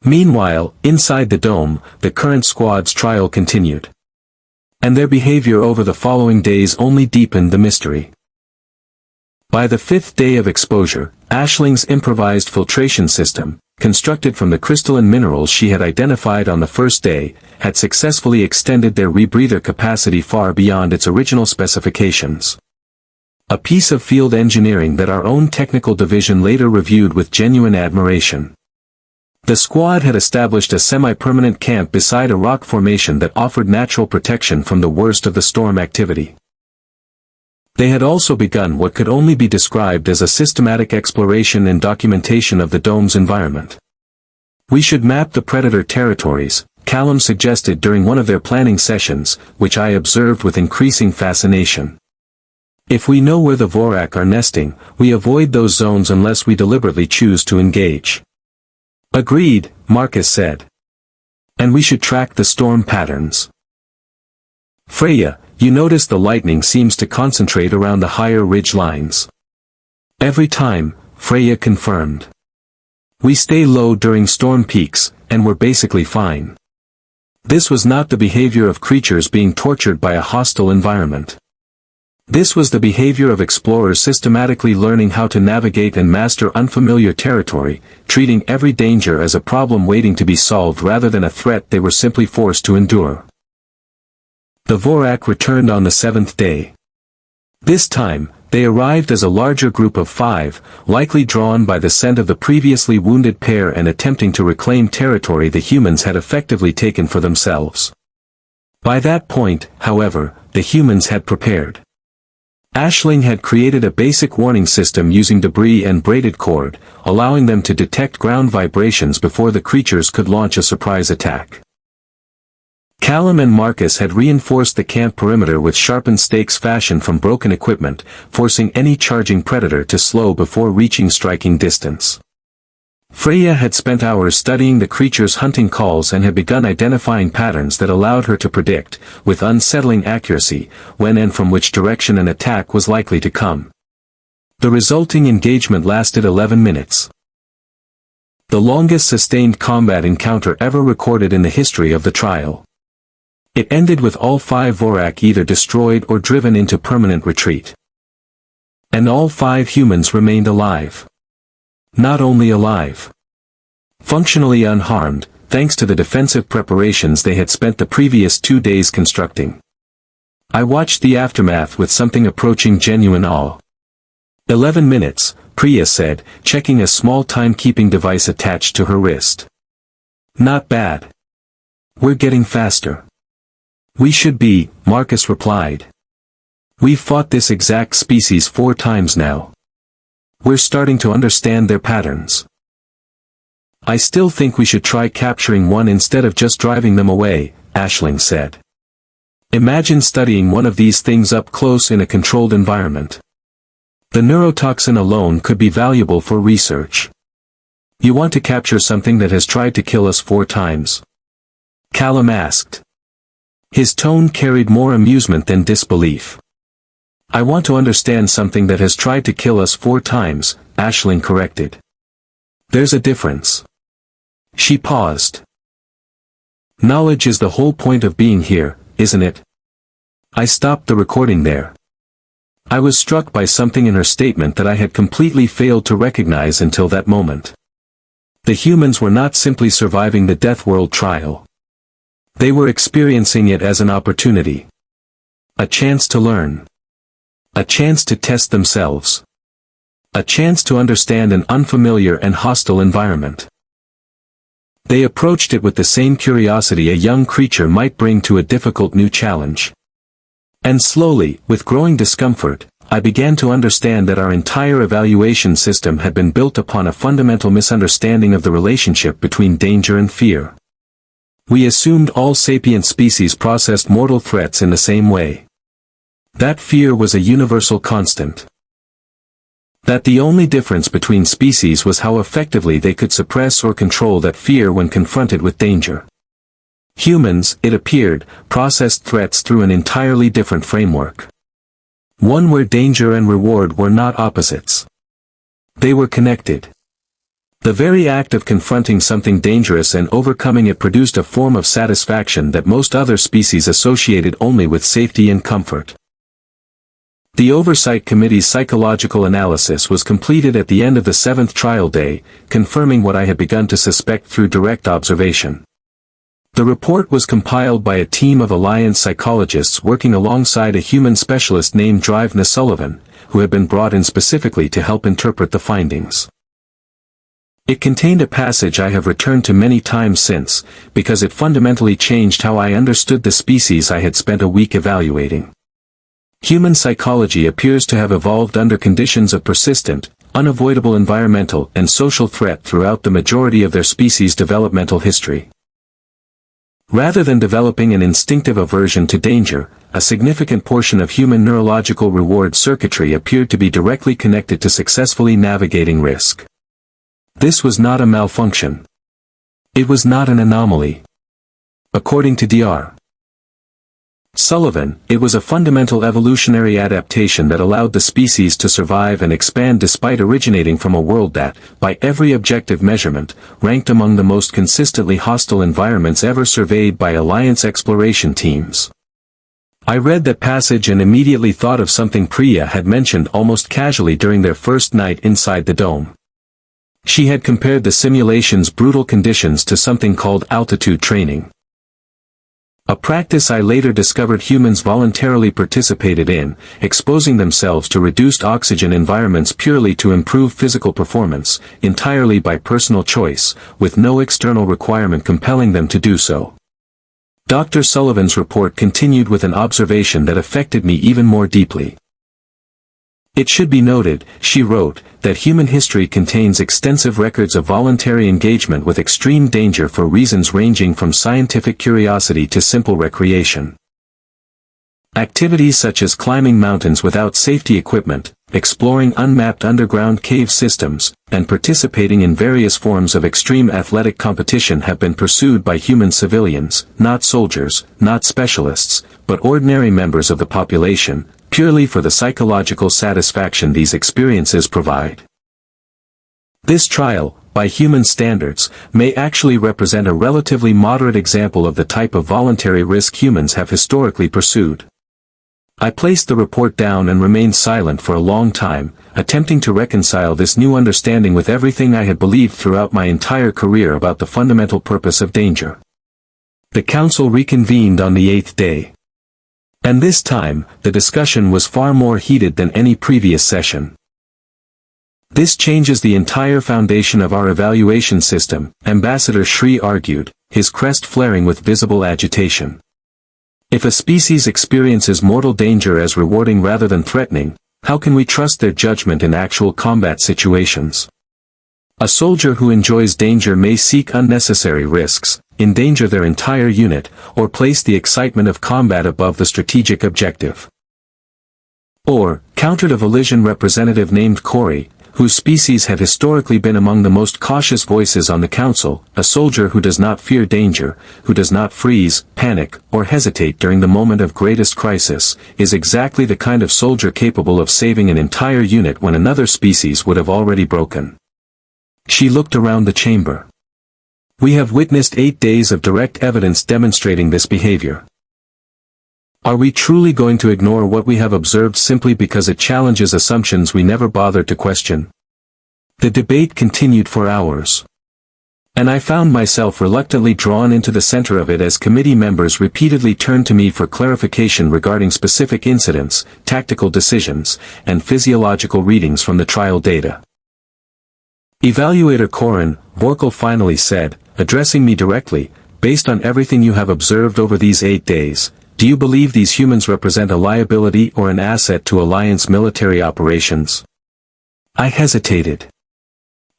Meanwhile, inside the dome, the current squad's trial continued. And their behavior over the following days only deepened the mystery. By the 5th day of exposure, Aisling's improvised filtration system, constructed from the crystalline minerals she had identified on the first day, had successfully extended their rebreather capacity far beyond its original specifications. A piece of field engineering that our own technical division later reviewed with genuine admiration. The squad had established a semi-permanent camp beside a rock formation that offered natural protection from the worst of the storm activity. They had also begun what could only be described as a systematic exploration and documentation of the dome's environment. We should map the predator territories, Callum suggested during one of their planning sessions, which I observed with increasing fascination. If we know where the Vorak are nesting, we avoid those zones unless we deliberately choose to engage. Agreed, Marcus said. And we should track the storm patterns. Freya, you notice the lightning seems to concentrate around the higher ridge lines. Every time, Freya confirmed. We stay low during storm peaks, and we're basically fine. This was not the behavior of creatures being tortured by a hostile environment. This was the behavior of explorers systematically learning how to navigate and master unfamiliar territory, treating every danger as a problem waiting to be solved rather than a threat they were simply forced to endure. The Vorak returned on the 7th day. This time, they arrived as a larger group of 5, likely drawn by the scent of the previously wounded pair and attempting to reclaim territory the humans had effectively taken for themselves. By that point, however, the humans had prepared. Aisling had created a basic warning system using debris and braided cord, allowing them to detect ground vibrations before the creatures could launch a surprise attack. Callum and Marcus had reinforced the camp perimeter with sharpened stakes fashioned from broken equipment, forcing any charging predator to slow before reaching striking distance. Freya had spent hours studying the creature's hunting calls and had begun identifying patterns that allowed her to predict, with unsettling accuracy, when and from which direction an attack was likely to come. The resulting engagement lasted 11 minutes. The longest sustained combat encounter ever recorded in the history of the trial. It ended with all 5 Vorak either destroyed or driven into permanent retreat. And all 5 humans remained alive. Not only alive. Functionally unharmed, thanks to the defensive preparations they had spent the previous 2 days constructing. I watched the aftermath with something approaching genuine awe. 11 minutes, Priya said, checking a small timekeeping device attached to her wrist. Not bad. We're getting faster. We should be, Marcus replied. We've fought this exact species 4 times now. We're starting to understand their patterns. I still think we should try capturing one instead of just driving them away, Aisling said. Imagine studying one of these things up close in a controlled environment. The neurotoxin alone could be valuable for research. You want to capture something that has tried to kill us 4 times? Callum asked. His tone carried more amusement than disbelief. I want to understand something that has tried to kill us 4 times, Aisling corrected. There's a difference. She paused. Knowledge is the whole point of being here, isn't it? I stopped the recording there. I was struck by something in her statement that I had completely failed to recognize until that moment. The humans were not simply surviving the Deathworld trial. They were experiencing it as an opportunity. A chance to learn. A chance to test themselves. A chance to understand an unfamiliar and hostile environment. They approached it with the same curiosity a young creature might bring to a difficult new challenge. And slowly, with growing discomfort, I began to understand that our entire evaluation system had been built upon a fundamental misunderstanding of the relationship between danger and fear. We assumed all sapient species processed mortal threats in the same way. That fear was a universal constant. That the only difference between species was how effectively they could suppress or control that fear when confronted with danger. Humans, it appeared, processed threats through an entirely different framework. One where danger and reward were not opposites. They were connected. The very act of confronting something dangerous and overcoming it produced a form of satisfaction that most other species associated only with safety and comfort. The Oversight Committee's psychological analysis was completed at the end of the 7th trial day, confirming what I had begun to suspect through direct observation. The report was compiled by a team of Alliance psychologists working alongside a human specialist named Drivna Sullivan, who had been brought in specifically to help interpret the findings. It contained a passage I have returned to many times since, because it fundamentally changed how I understood the species I had spent a week evaluating. Human psychology appears to have evolved under conditions of persistent, unavoidable environmental and social threat throughout the majority of their species' developmental history. Rather than developing an instinctive aversion to danger, a significant portion of human neurological reward circuitry appeared to be directly connected to successfully navigating risk. This was not a malfunction. It was not an anomaly. According to Dr. Sullivan, it was a fundamental evolutionary adaptation that allowed the species to survive and expand despite originating from a world that, by every objective measurement, ranked among the most consistently hostile environments ever surveyed by Alliance exploration teams. I read that passage and immediately thought of something Priya had mentioned almost casually during their first night inside the dome. She had compared the simulation's brutal conditions to something called altitude training. A practice I later discovered humans voluntarily participated in, exposing themselves to reduced oxygen environments purely to improve physical performance, entirely by personal choice, with no external requirement compelling them to do so. Dr. Sullivan's report continued with an observation that affected me even more deeply. It should be noted, she wrote, that human history contains extensive records of voluntary engagement with extreme danger for reasons ranging from scientific curiosity to simple recreation. Activities such as climbing mountains without safety equipment, exploring unmapped underground cave systems, and participating in various forms of extreme athletic competition have been pursued by human civilians, not soldiers, not specialists, but ordinary members of the population, purely for the psychological satisfaction these experiences provide. This trial, by human standards, may actually represent a relatively moderate example of the type of voluntary risk humans have historically pursued. I placed the report down and remained silent for a long time, attempting to reconcile this new understanding with everything I had believed throughout my entire career about the fundamental purpose of danger. The council reconvened on the 8th day. And this time, the discussion was far more heated than any previous session. This changes the entire foundation of our evaluation system, Ambassador Shri argued, his crest flaring with visible agitation. If a species experiences mortal danger as rewarding rather than threatening, how can we trust their judgment in actual combat situations? A soldier who enjoys danger may seek unnecessary risks, endanger their entire unit, or place the excitement of combat above the strategic objective. Or, countered a Volition representative named Corey, whose species had historically been among the most cautious voices on the council, a soldier who does not fear danger, who does not freeze, panic, or hesitate during the moment of greatest crisis, is exactly the kind of soldier capable of saving an entire unit when another species would have already broken. She looked around the chamber. We have witnessed 8 days of direct evidence demonstrating this behavior. Are we truly going to ignore what we have observed simply because it challenges assumptions we never bothered to question? The debate continued for hours. And I found myself reluctantly drawn into the center of it as committee members repeatedly turned to me for clarification regarding specific incidents, tactical decisions, and physiological readings from the trial data. Evaluator Corin, Vorkal finally said, addressing me directly, based on everything you have observed over these 8 days, do you believe these humans represent a liability or an asset to Alliance military operations? I hesitated.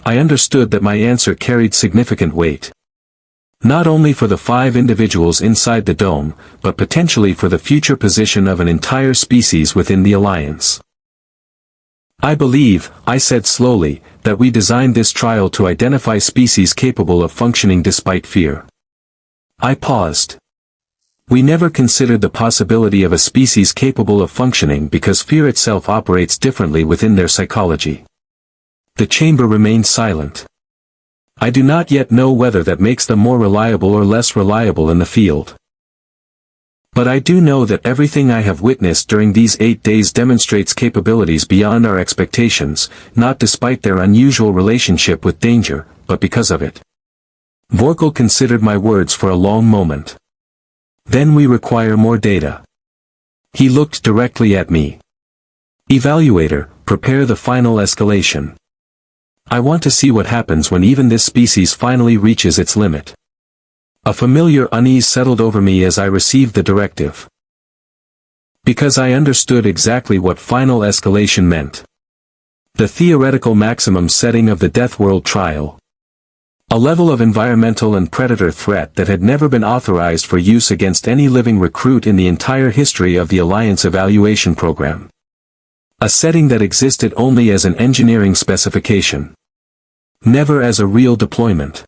I understood that my answer carried significant weight. Not only for the 5 individuals inside the dome, but potentially for the future position of an entire species within the Alliance. I believe, I said slowly, that we designed this trial to identify species capable of functioning despite fear. I paused. We never considered the possibility of a species capable of functioning because fear itself operates differently within their psychology. The chamber remained silent. I do not yet know whether that makes them more reliable or less reliable in the field. But I do know that everything I have witnessed during these 8 days demonstrates capabilities beyond our expectations, not despite their unusual relationship with danger, but because of it. Vorkal considered my words for a long moment. Then we require more data. He looked directly at me. Evaluator, prepare the final escalation. I want to see what happens when even this species finally reaches its limit. A familiar unease settled over me as I received the directive. Because I understood exactly what final escalation meant. The theoretical maximum setting of the Deathworld trial. A level of environmental and predator threat that had never been authorized for use against any living recruit in the entire history of the Alliance evaluation program. A setting that existed only as an engineering specification. Never as a real deployment.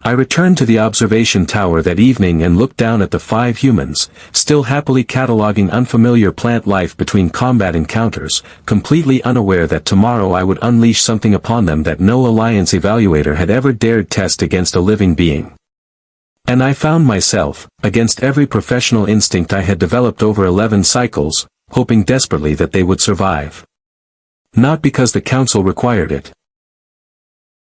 I returned to the observation tower that evening and looked down at the 5 humans, still happily cataloging unfamiliar plant life between combat encounters, completely unaware that tomorrow I would unleash something upon them that no Alliance evaluator had ever dared test against a living being. And I found myself, against every professional instinct I had developed over 11 cycles, hoping desperately that they would survive. Not because the Council required it.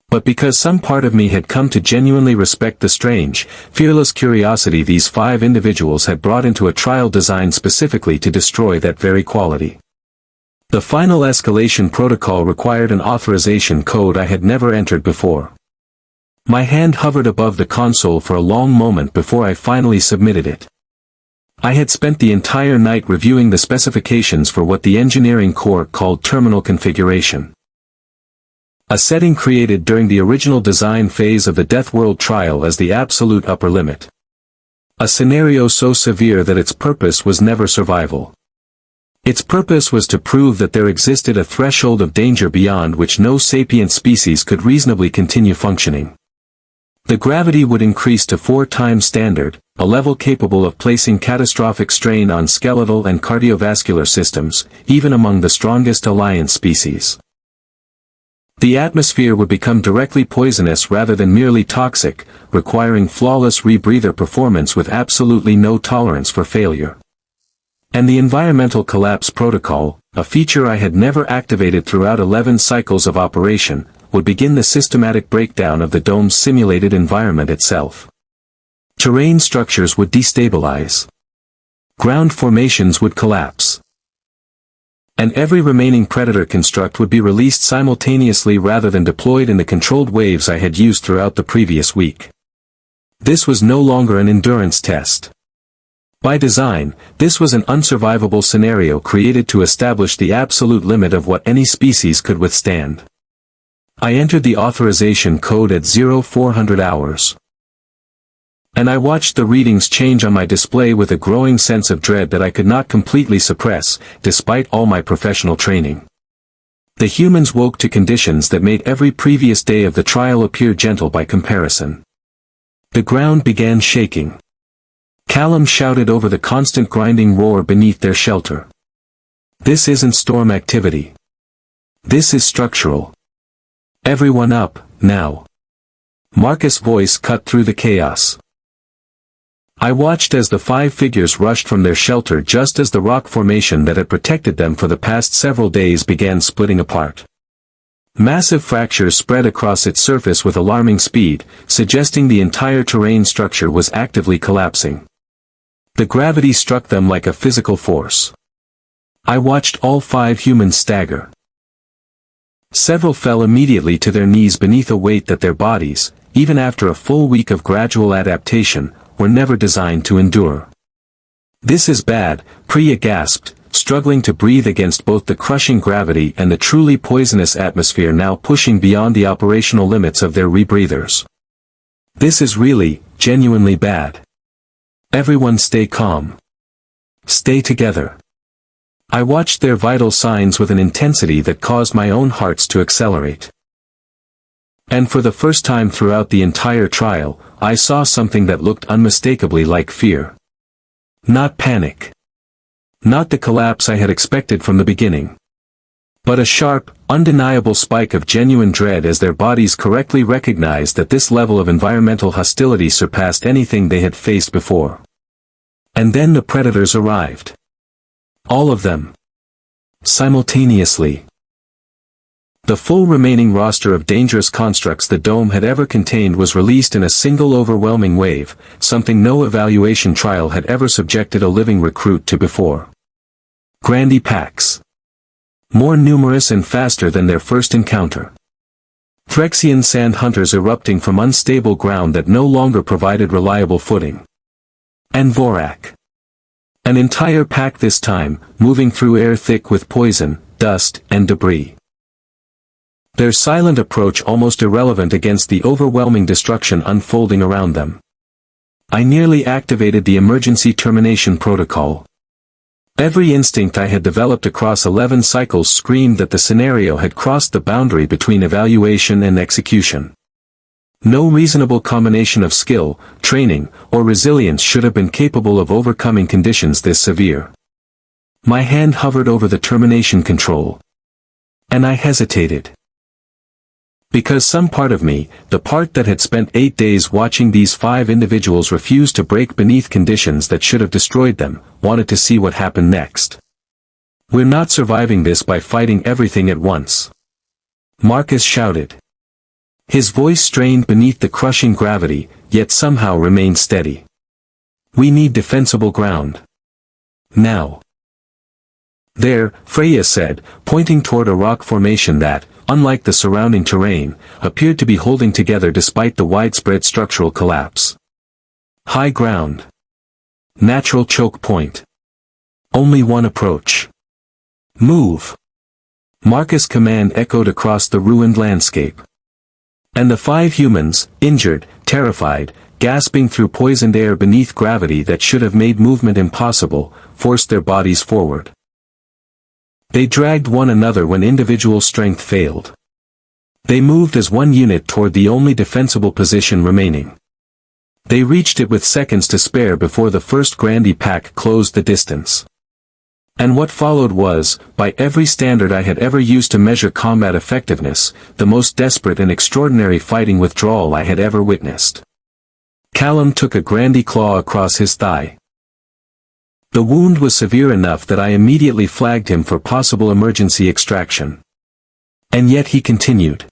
But because some part of me had come to genuinely respect the strange, fearless curiosity these 5 individuals had brought into a trial designed specifically to destroy that very quality. The final escalation protocol required an authorization code I had never entered before. My hand hovered above the console for a long moment before I finally submitted it. I had spent the entire night reviewing the specifications for what the engineering core called terminal configuration. A setting created during the original design phase of the Deathworld trial as the absolute upper limit. A scenario so severe that its purpose was never survival. Its purpose was to prove that there existed a threshold of danger beyond which no sapient species could reasonably continue functioning. The gravity would increase to 4 times standard, a level capable of placing catastrophic strain on skeletal and cardiovascular systems, even among the strongest Alliance species. The atmosphere would become directly poisonous rather than merely toxic, requiring flawless rebreather performance with absolutely no tolerance for failure. And the environmental collapse protocol, a feature I had never activated throughout 11 cycles of operation, would begin the systematic breakdown of the dome's simulated environment itself. Terrain structures would destabilize. Ground formations would collapse. And every remaining predator construct would be released simultaneously rather than deployed in the controlled waves I had used throughout the previous week. This was no longer an endurance test. By design, this was an unsurvivable scenario created to establish the absolute limit of what any species could withstand. I entered the authorization code at 0400 hours. And I watched the readings change on my display with a growing sense of dread that I could not completely suppress, despite all my professional training. The humans woke to conditions that made every previous day of the trial appear gentle by comparison. The ground began shaking. Callum shouted over the constant grinding roar beneath their shelter. This isn't storm activity. This is structural. Everyone up, now. Marcus' voice cut through the chaos. I watched as the 5 figures rushed from their shelter just as the rock formation that had protected them for the past several days began splitting apart. Massive fractures spread across its surface with alarming speed, suggesting the entire terrain structure was actively collapsing. The gravity struck them like a physical force. I watched all 5 humans stagger. Several fell immediately to their knees beneath a weight that their bodies, even after a full week of gradual adaptation, were never designed to endure. "This is bad," Priya gasped, struggling to breathe against both the crushing gravity and the truly poisonous atmosphere now pushing beyond the operational limits of their rebreathers. "This is really, genuinely bad. Everyone stay calm. Stay together." I watched their vital signs with an intensity that caused my own hearts to accelerate. And for the first time throughout the entire trial, I saw something that looked unmistakably like fear. Not panic. Not the collapse I had expected from the beginning. But a sharp, undeniable spike of genuine dread as their bodies correctly recognized that this level of environmental hostility surpassed anything they had faced before. And then the predators arrived. All of them. Simultaneously. The full remaining roster of dangerous constructs the dome had ever contained was released in a single overwhelming wave, something no evaluation trial had ever subjected a living recruit to before. Grandy packs. More numerous and faster than their first encounter. Phyrexian sand hunters erupting from unstable ground that no longer provided reliable footing. And Vorak. An entire pack this time, moving through air thick with poison, dust, and debris. Their silent approach almost irrelevant against the overwhelming destruction unfolding around them. I nearly activated the emergency termination protocol. Every instinct I had developed across 11 cycles screamed that the scenario had crossed the boundary between evaluation and execution. No reasonable combination of skill, training, or resilience should have been capable of overcoming conditions this severe. My hand hovered over the termination control. And I hesitated. Because some part of me, the part that had spent 8 days watching these 5 individuals refuse to break beneath conditions that should have destroyed them, wanted to see what happened next. "We're not surviving this by fighting everything at once," Marcus shouted. His voice strained beneath the crushing gravity, yet somehow remained steady. "We need defensible ground. Now." "There," Freya said, pointing toward a rock formation that, unlike the surrounding terrain, appeared to be holding together despite the widespread structural collapse. "High ground. Natural choke point. Only one approach. Move." Marcus' command echoed across the ruined landscape. And the 5 humans, injured, terrified, gasping through poisoned air beneath gravity that should have made movement impossible, forced their bodies forward. They dragged one another when individual strength failed. They moved as one unit toward the only defensible position remaining. They reached it with seconds to spare before the first Grandy pack closed the distance. And what followed was, by every standard I had ever used to measure combat effectiveness, the most desperate and extraordinary fighting withdrawal I had ever witnessed. Callum took a Grandy claw across his thigh. The wound was severe enough that I immediately flagged him for possible emergency extraction. And yet he continued.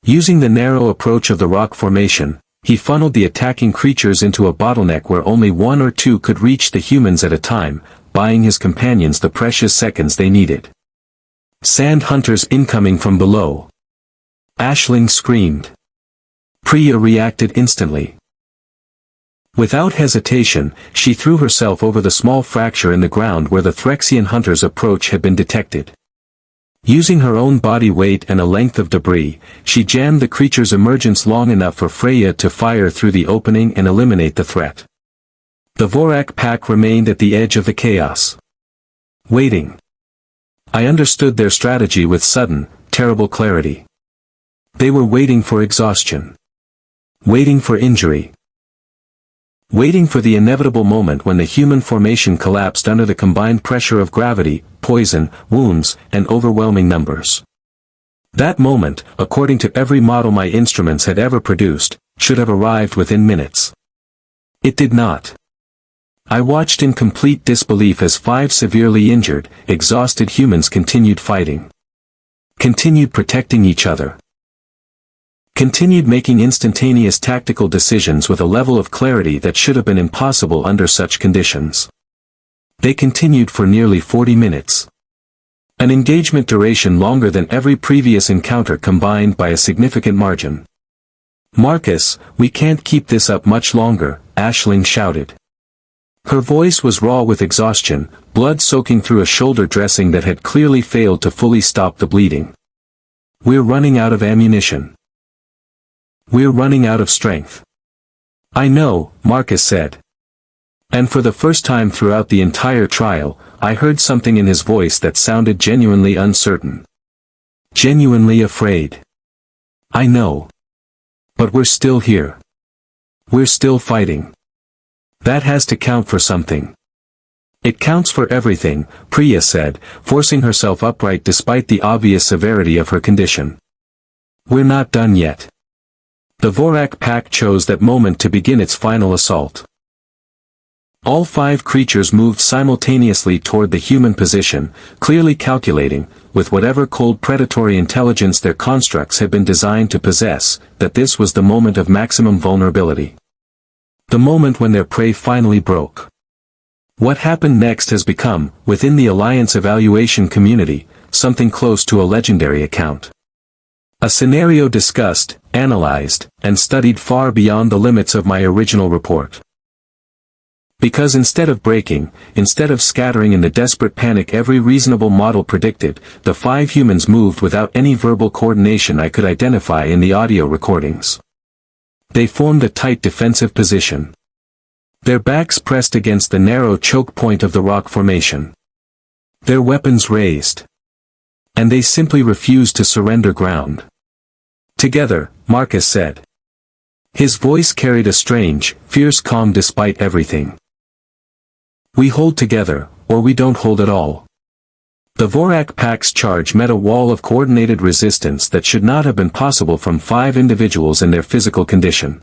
Using the narrow approach of the rock formation, he funneled the attacking creatures into a bottleneck where only 1 or 2 could reach the humans at a time, buying his companions the precious seconds they needed. "Sand hunters incoming from below." Aisling screamed. Priya reacted instantly. Without hesitation, she threw herself over the small fracture in the ground where the Phyrexian hunter's approach had been detected. Using her own body weight and a length of debris, she jammed the creature's emergence long enough for Freya to fire through the opening and eliminate the threat. The Vorak pack remained at the edge of the chaos. Waiting. I understood their strategy with sudden, terrible clarity. They were waiting for exhaustion. Waiting for injury. Waiting for the inevitable moment when the human formation collapsed under the combined pressure of gravity, poison, wounds, and overwhelming numbers. That moment, according to every model my instruments had ever produced, should have arrived within minutes. It did not. I watched in complete disbelief as 5 severely injured, exhausted humans continued fighting. Continued protecting each other. Continued making instantaneous tactical decisions with a level of clarity that should have been impossible under such conditions. They continued for nearly 40 minutes. An engagement duration longer than every previous encounter combined by a significant margin. "Marcus, we can't keep this up much longer," Aisling shouted. Her voice was raw with exhaustion, blood soaking through a shoulder dressing that had clearly failed to fully stop the bleeding. "We're running out of ammunition. We're running out of strength." "I know," Marcus said. And for the first time throughout the entire trial, I heard something in his voice that sounded genuinely uncertain. Genuinely afraid. "I know. But we're still here. We're still fighting. That has to count for something." "It counts for everything," Priya said, forcing herself upright despite the obvious severity of her condition. "We're not done yet." The Vorak pack chose that moment to begin its final assault. All 5 creatures moved simultaneously toward the human position, clearly calculating, with whatever cold predatory intelligence their constructs had been designed to possess, that this was the moment of maximum vulnerability. The moment when their prey finally broke. What happened next has become, within the Alliance evaluation community, something close to a legendary account. A scenario discussed, analyzed, and studied far beyond the limits of my original report. Because instead of breaking, instead of scattering in the desperate panic every reasonable model predicted, the 5 humans moved without any verbal coordination I could identify in the audio recordings. They formed a tight defensive position. Their backs pressed against the narrow choke point of the rock formation. Their weapons raised. And they simply refused to surrender ground. "Together," Marcus said. His voice carried a strange, fierce calm despite everything. "We hold together, or we don't hold at all." The Vorak pack's charge met a wall of coordinated resistance that should not have been possible from 5 individuals in their physical condition.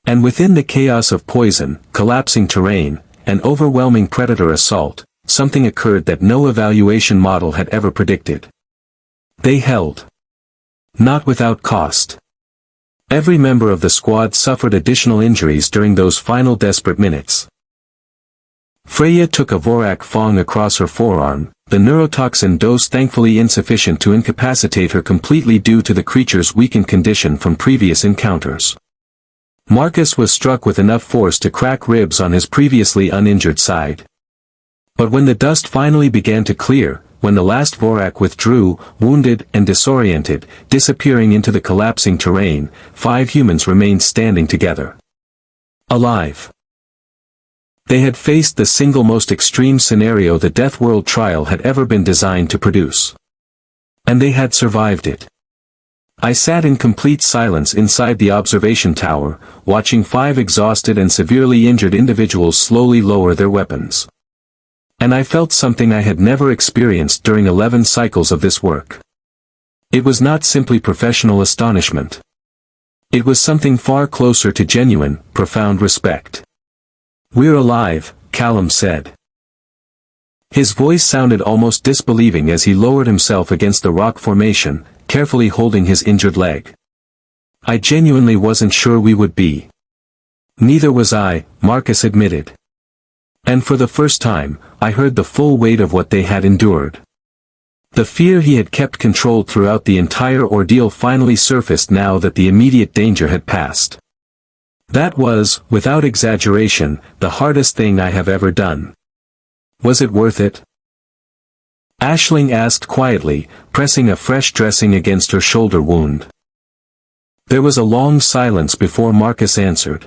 And within the chaos of poison, collapsing terrain, and overwhelming predator assault, something occurred that no evaluation model had ever predicted. They held. Not without cost. Every member of the squad suffered additional injuries during those final desperate minutes. Freya took a Vorak fang across her forearm, the neurotoxin dose thankfully insufficient to incapacitate her completely due to the creature's weakened condition from previous encounters. Marcus was struck with enough force to crack ribs on his previously uninjured side. But when the dust finally began to clear, when the last Vorak withdrew, wounded and disoriented, disappearing into the collapsing terrain, 5 humans remained standing together. Alive. They had faced the single most extreme scenario the Deathworld trial had ever been designed to produce. And they had survived it. I sat in complete silence inside the observation tower, watching 5 exhausted and severely injured individuals slowly lower their weapons. And I felt something I had never experienced during 11 cycles of this work. It was not simply professional astonishment. It was something far closer to genuine, profound respect. "We're alive," Callum said. His voice sounded almost disbelieving as he lowered himself against the rock formation, carefully holding his injured leg. "I genuinely wasn't sure we would be." "Neither was I," Marcus admitted. And for the first time, I heard the full weight of what they had endured. The fear he had kept controlled throughout the entire ordeal finally surfaced now that the immediate danger had passed. That was, without exaggeration, the hardest thing I have ever done. Was it worth it? Aisling asked quietly, pressing a fresh dressing against her shoulder wound. There was a long silence before Marcus answered.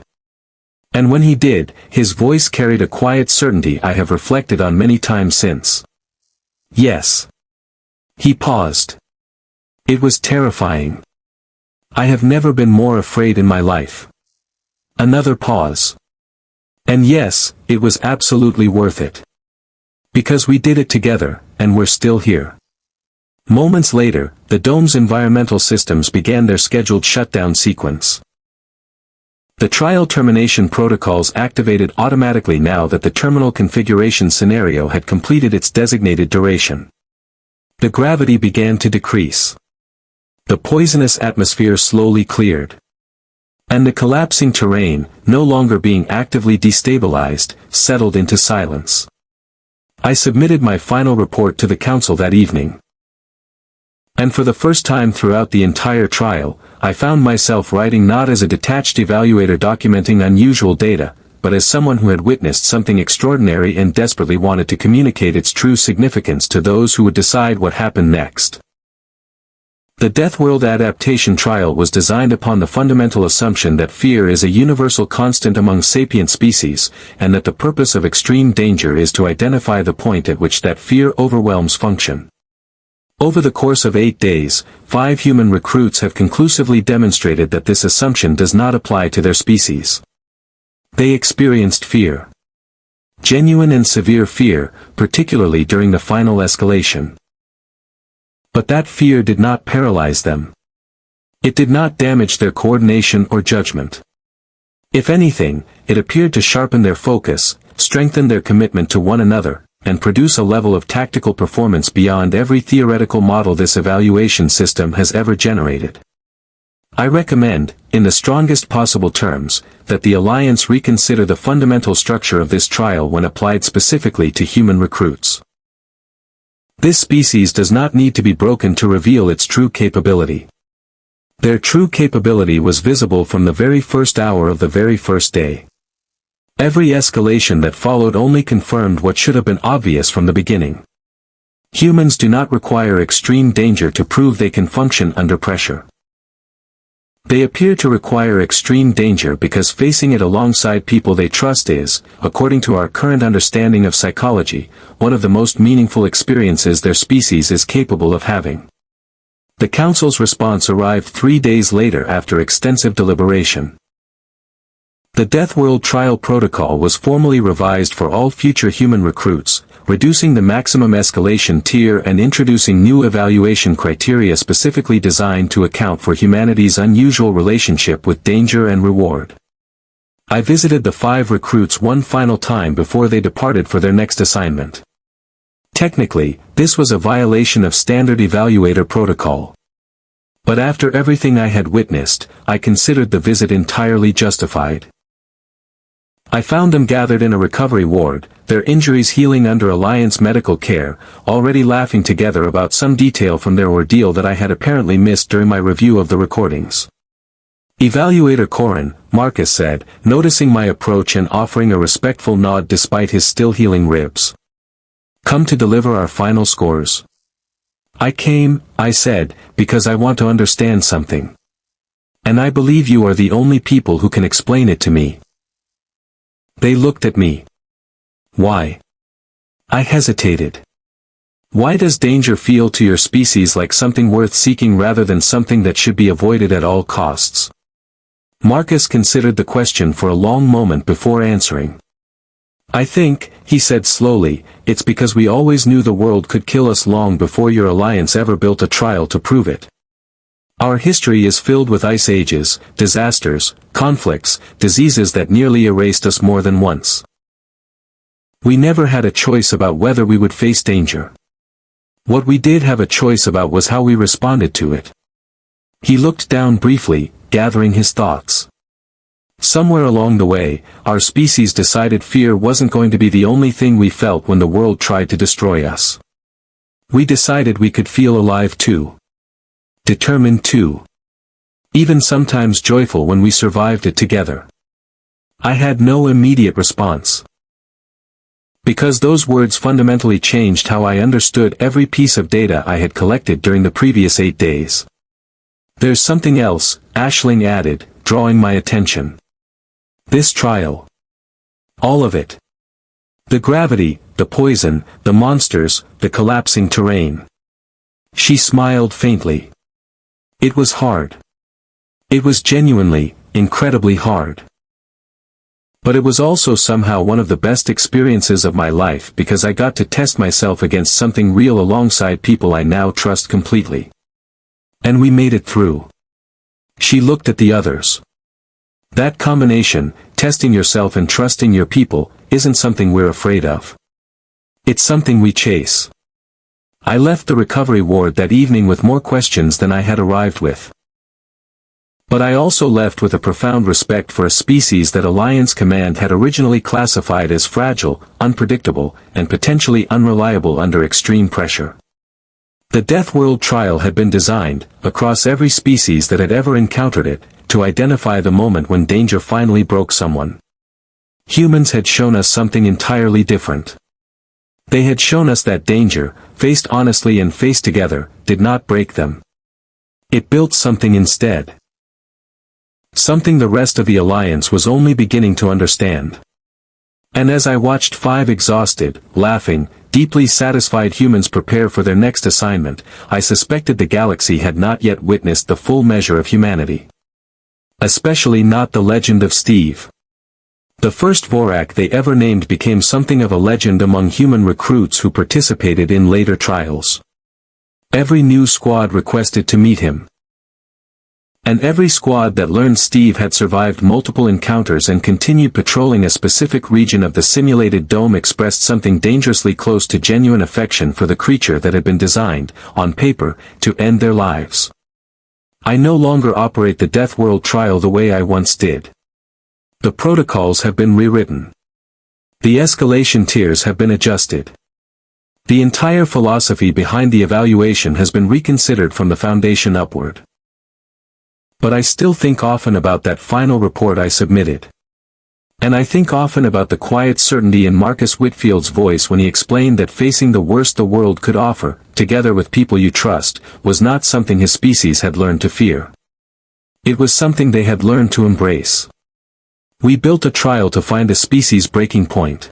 And when he did, his voice carried a quiet certainty I have reflected on many times since. Yes. He paused. It was terrifying. I have never been more afraid in my life. Another pause. And yes, it was absolutely worth it. Because we did it together, and we're still here. Moments later, the dome's environmental systems began their scheduled shutdown sequence. The trial termination protocols activated automatically now that the terminal configuration scenario had completed its designated duration. The gravity began to decrease. The poisonous atmosphere slowly cleared. And the collapsing terrain, no longer being actively destabilized, settled into silence. I submitted my final report to the council that evening. And for the first time throughout the entire trial, I found myself writing not as a detached evaluator documenting unusual data, but as someone who had witnessed something extraordinary and desperately wanted to communicate its true significance to those who would decide what happened next. The Deathworld adaptation trial was designed upon the fundamental assumption that fear is a universal constant among sapient species, and that the purpose of extreme danger is to identify the point at which that fear overwhelms function. Over the course of 8 days, 5 human recruits have conclusively demonstrated that this assumption does not apply to their species. They experienced fear. Genuine and severe fear, particularly during the final escalation. But that fear did not paralyze them. It did not damage their coordination or judgment. If anything, it appeared to sharpen their focus, strengthen their commitment to one another, and produce a level of tactical performance beyond every theoretical model this evaluation system has ever generated. I recommend, in the strongest possible terms, that the Alliance reconsider the fundamental structure of this trial when applied specifically to human recruits. This species does not need to be broken to reveal its true capability. Their true capability was visible from the very first hour of the very first day. Every escalation that followed only confirmed what should have been obvious from the beginning. Humans do not require extreme danger to prove they can function under pressure. They appear to require extreme danger because facing it alongside people they trust is, according to our current understanding of psychology, one of the most meaningful experiences their species is capable of having. The Council's response arrived 3 days later after extensive deliberation. The Deathworld trial protocol was formally revised for all future human recruits, reducing the maximum escalation tier and introducing new evaluation criteria specifically designed to account for humanity's unusual relationship with danger and reward. I visited the 5 recruits one final time before they departed for their next assignment. Technically, this was a violation of standard evaluator protocol. But after everything I had witnessed, I considered the visit entirely justified. I found them gathered in a recovery ward, their injuries healing under Alliance medical care, already laughing together about some detail from their ordeal that I had apparently missed during my review of the recordings. Evaluator Corin, Marcus said, noticing my approach and offering a respectful nod despite his still healing ribs. "Come to deliver our final scores." "I came," I said, "because I want to understand something. And I believe you are the only people who can explain it to me." They looked at me. "Why?" I hesitated. "Why does danger feel to your species like something worth seeking rather than something that should be avoided at all costs?" Marcus considered the question for a long moment before answering. "I think," he said slowly, "it's because we always knew the world could kill us long before your Alliance ever built a trial to prove it. Our history is filled with ice ages, disasters, conflicts, diseases that nearly erased us more than once. We never had a choice about whether we would face danger. What we did have a choice about was how we responded to it." He looked down briefly, gathering his thoughts. "Somewhere along the way, our species decided fear wasn't going to be the only thing we felt when the world tried to destroy us. We decided we could feel alive too. Determined too. Even sometimes joyful when we survived it together." I had no immediate response. Because those words fundamentally changed how I understood every piece of data I had collected during the previous 8 days. "There's something else," Aisling added, drawing my attention. "This trial. All of it. The gravity, the poison, the monsters, the collapsing terrain." She smiled faintly. "It was hard. It was genuinely, incredibly hard. But it was also somehow one of the best experiences of my life because I got to test myself against something real alongside people I now trust completely. And we made it through." She looked at the others. "That combination, testing yourself and trusting your people, isn't something we're afraid of. It's something we chase. I left the recovery ward that evening with more questions than I had arrived with. But I also left with a profound respect for a species that Alliance Command had originally classified as fragile, unpredictable, and potentially unreliable under extreme pressure. The Deathworld trial had been designed, across every species that had ever encountered it, to identify the moment when danger finally broke someone. Humans had shown us something entirely different. They had shown us that danger, faced honestly and faced together, did not break them. It built something instead. Something the rest of the Alliance was only beginning to understand. And as I watched 5 exhausted, laughing, deeply satisfied humans prepare for their next assignment, I suspected the galaxy had not yet witnessed the full measure of humanity. Especially not the legend of Steve. The first Vorak they ever named became something of a legend among human recruits who participated in later trials. Every new squad requested to meet him. And every squad that learned Steve had survived multiple encounters and continued patrolling a specific region of the simulated dome expressed something dangerously close to genuine affection for the creature that had been designed, on paper, to end their lives. I no longer operate the Deathworld trial the way I once did. The protocols have been rewritten. The escalation tiers have been adjusted. The entire philosophy behind the evaluation has been reconsidered from the foundation upward. But I still think often about that final report I submitted. And I think often about the quiet certainty in Marcus Whitfield's voice when he explained that facing the worst the world could offer, together with people you trust, was not something his species had learned to fear. It was something they had learned to embrace. We built a trial to find a species breaking point.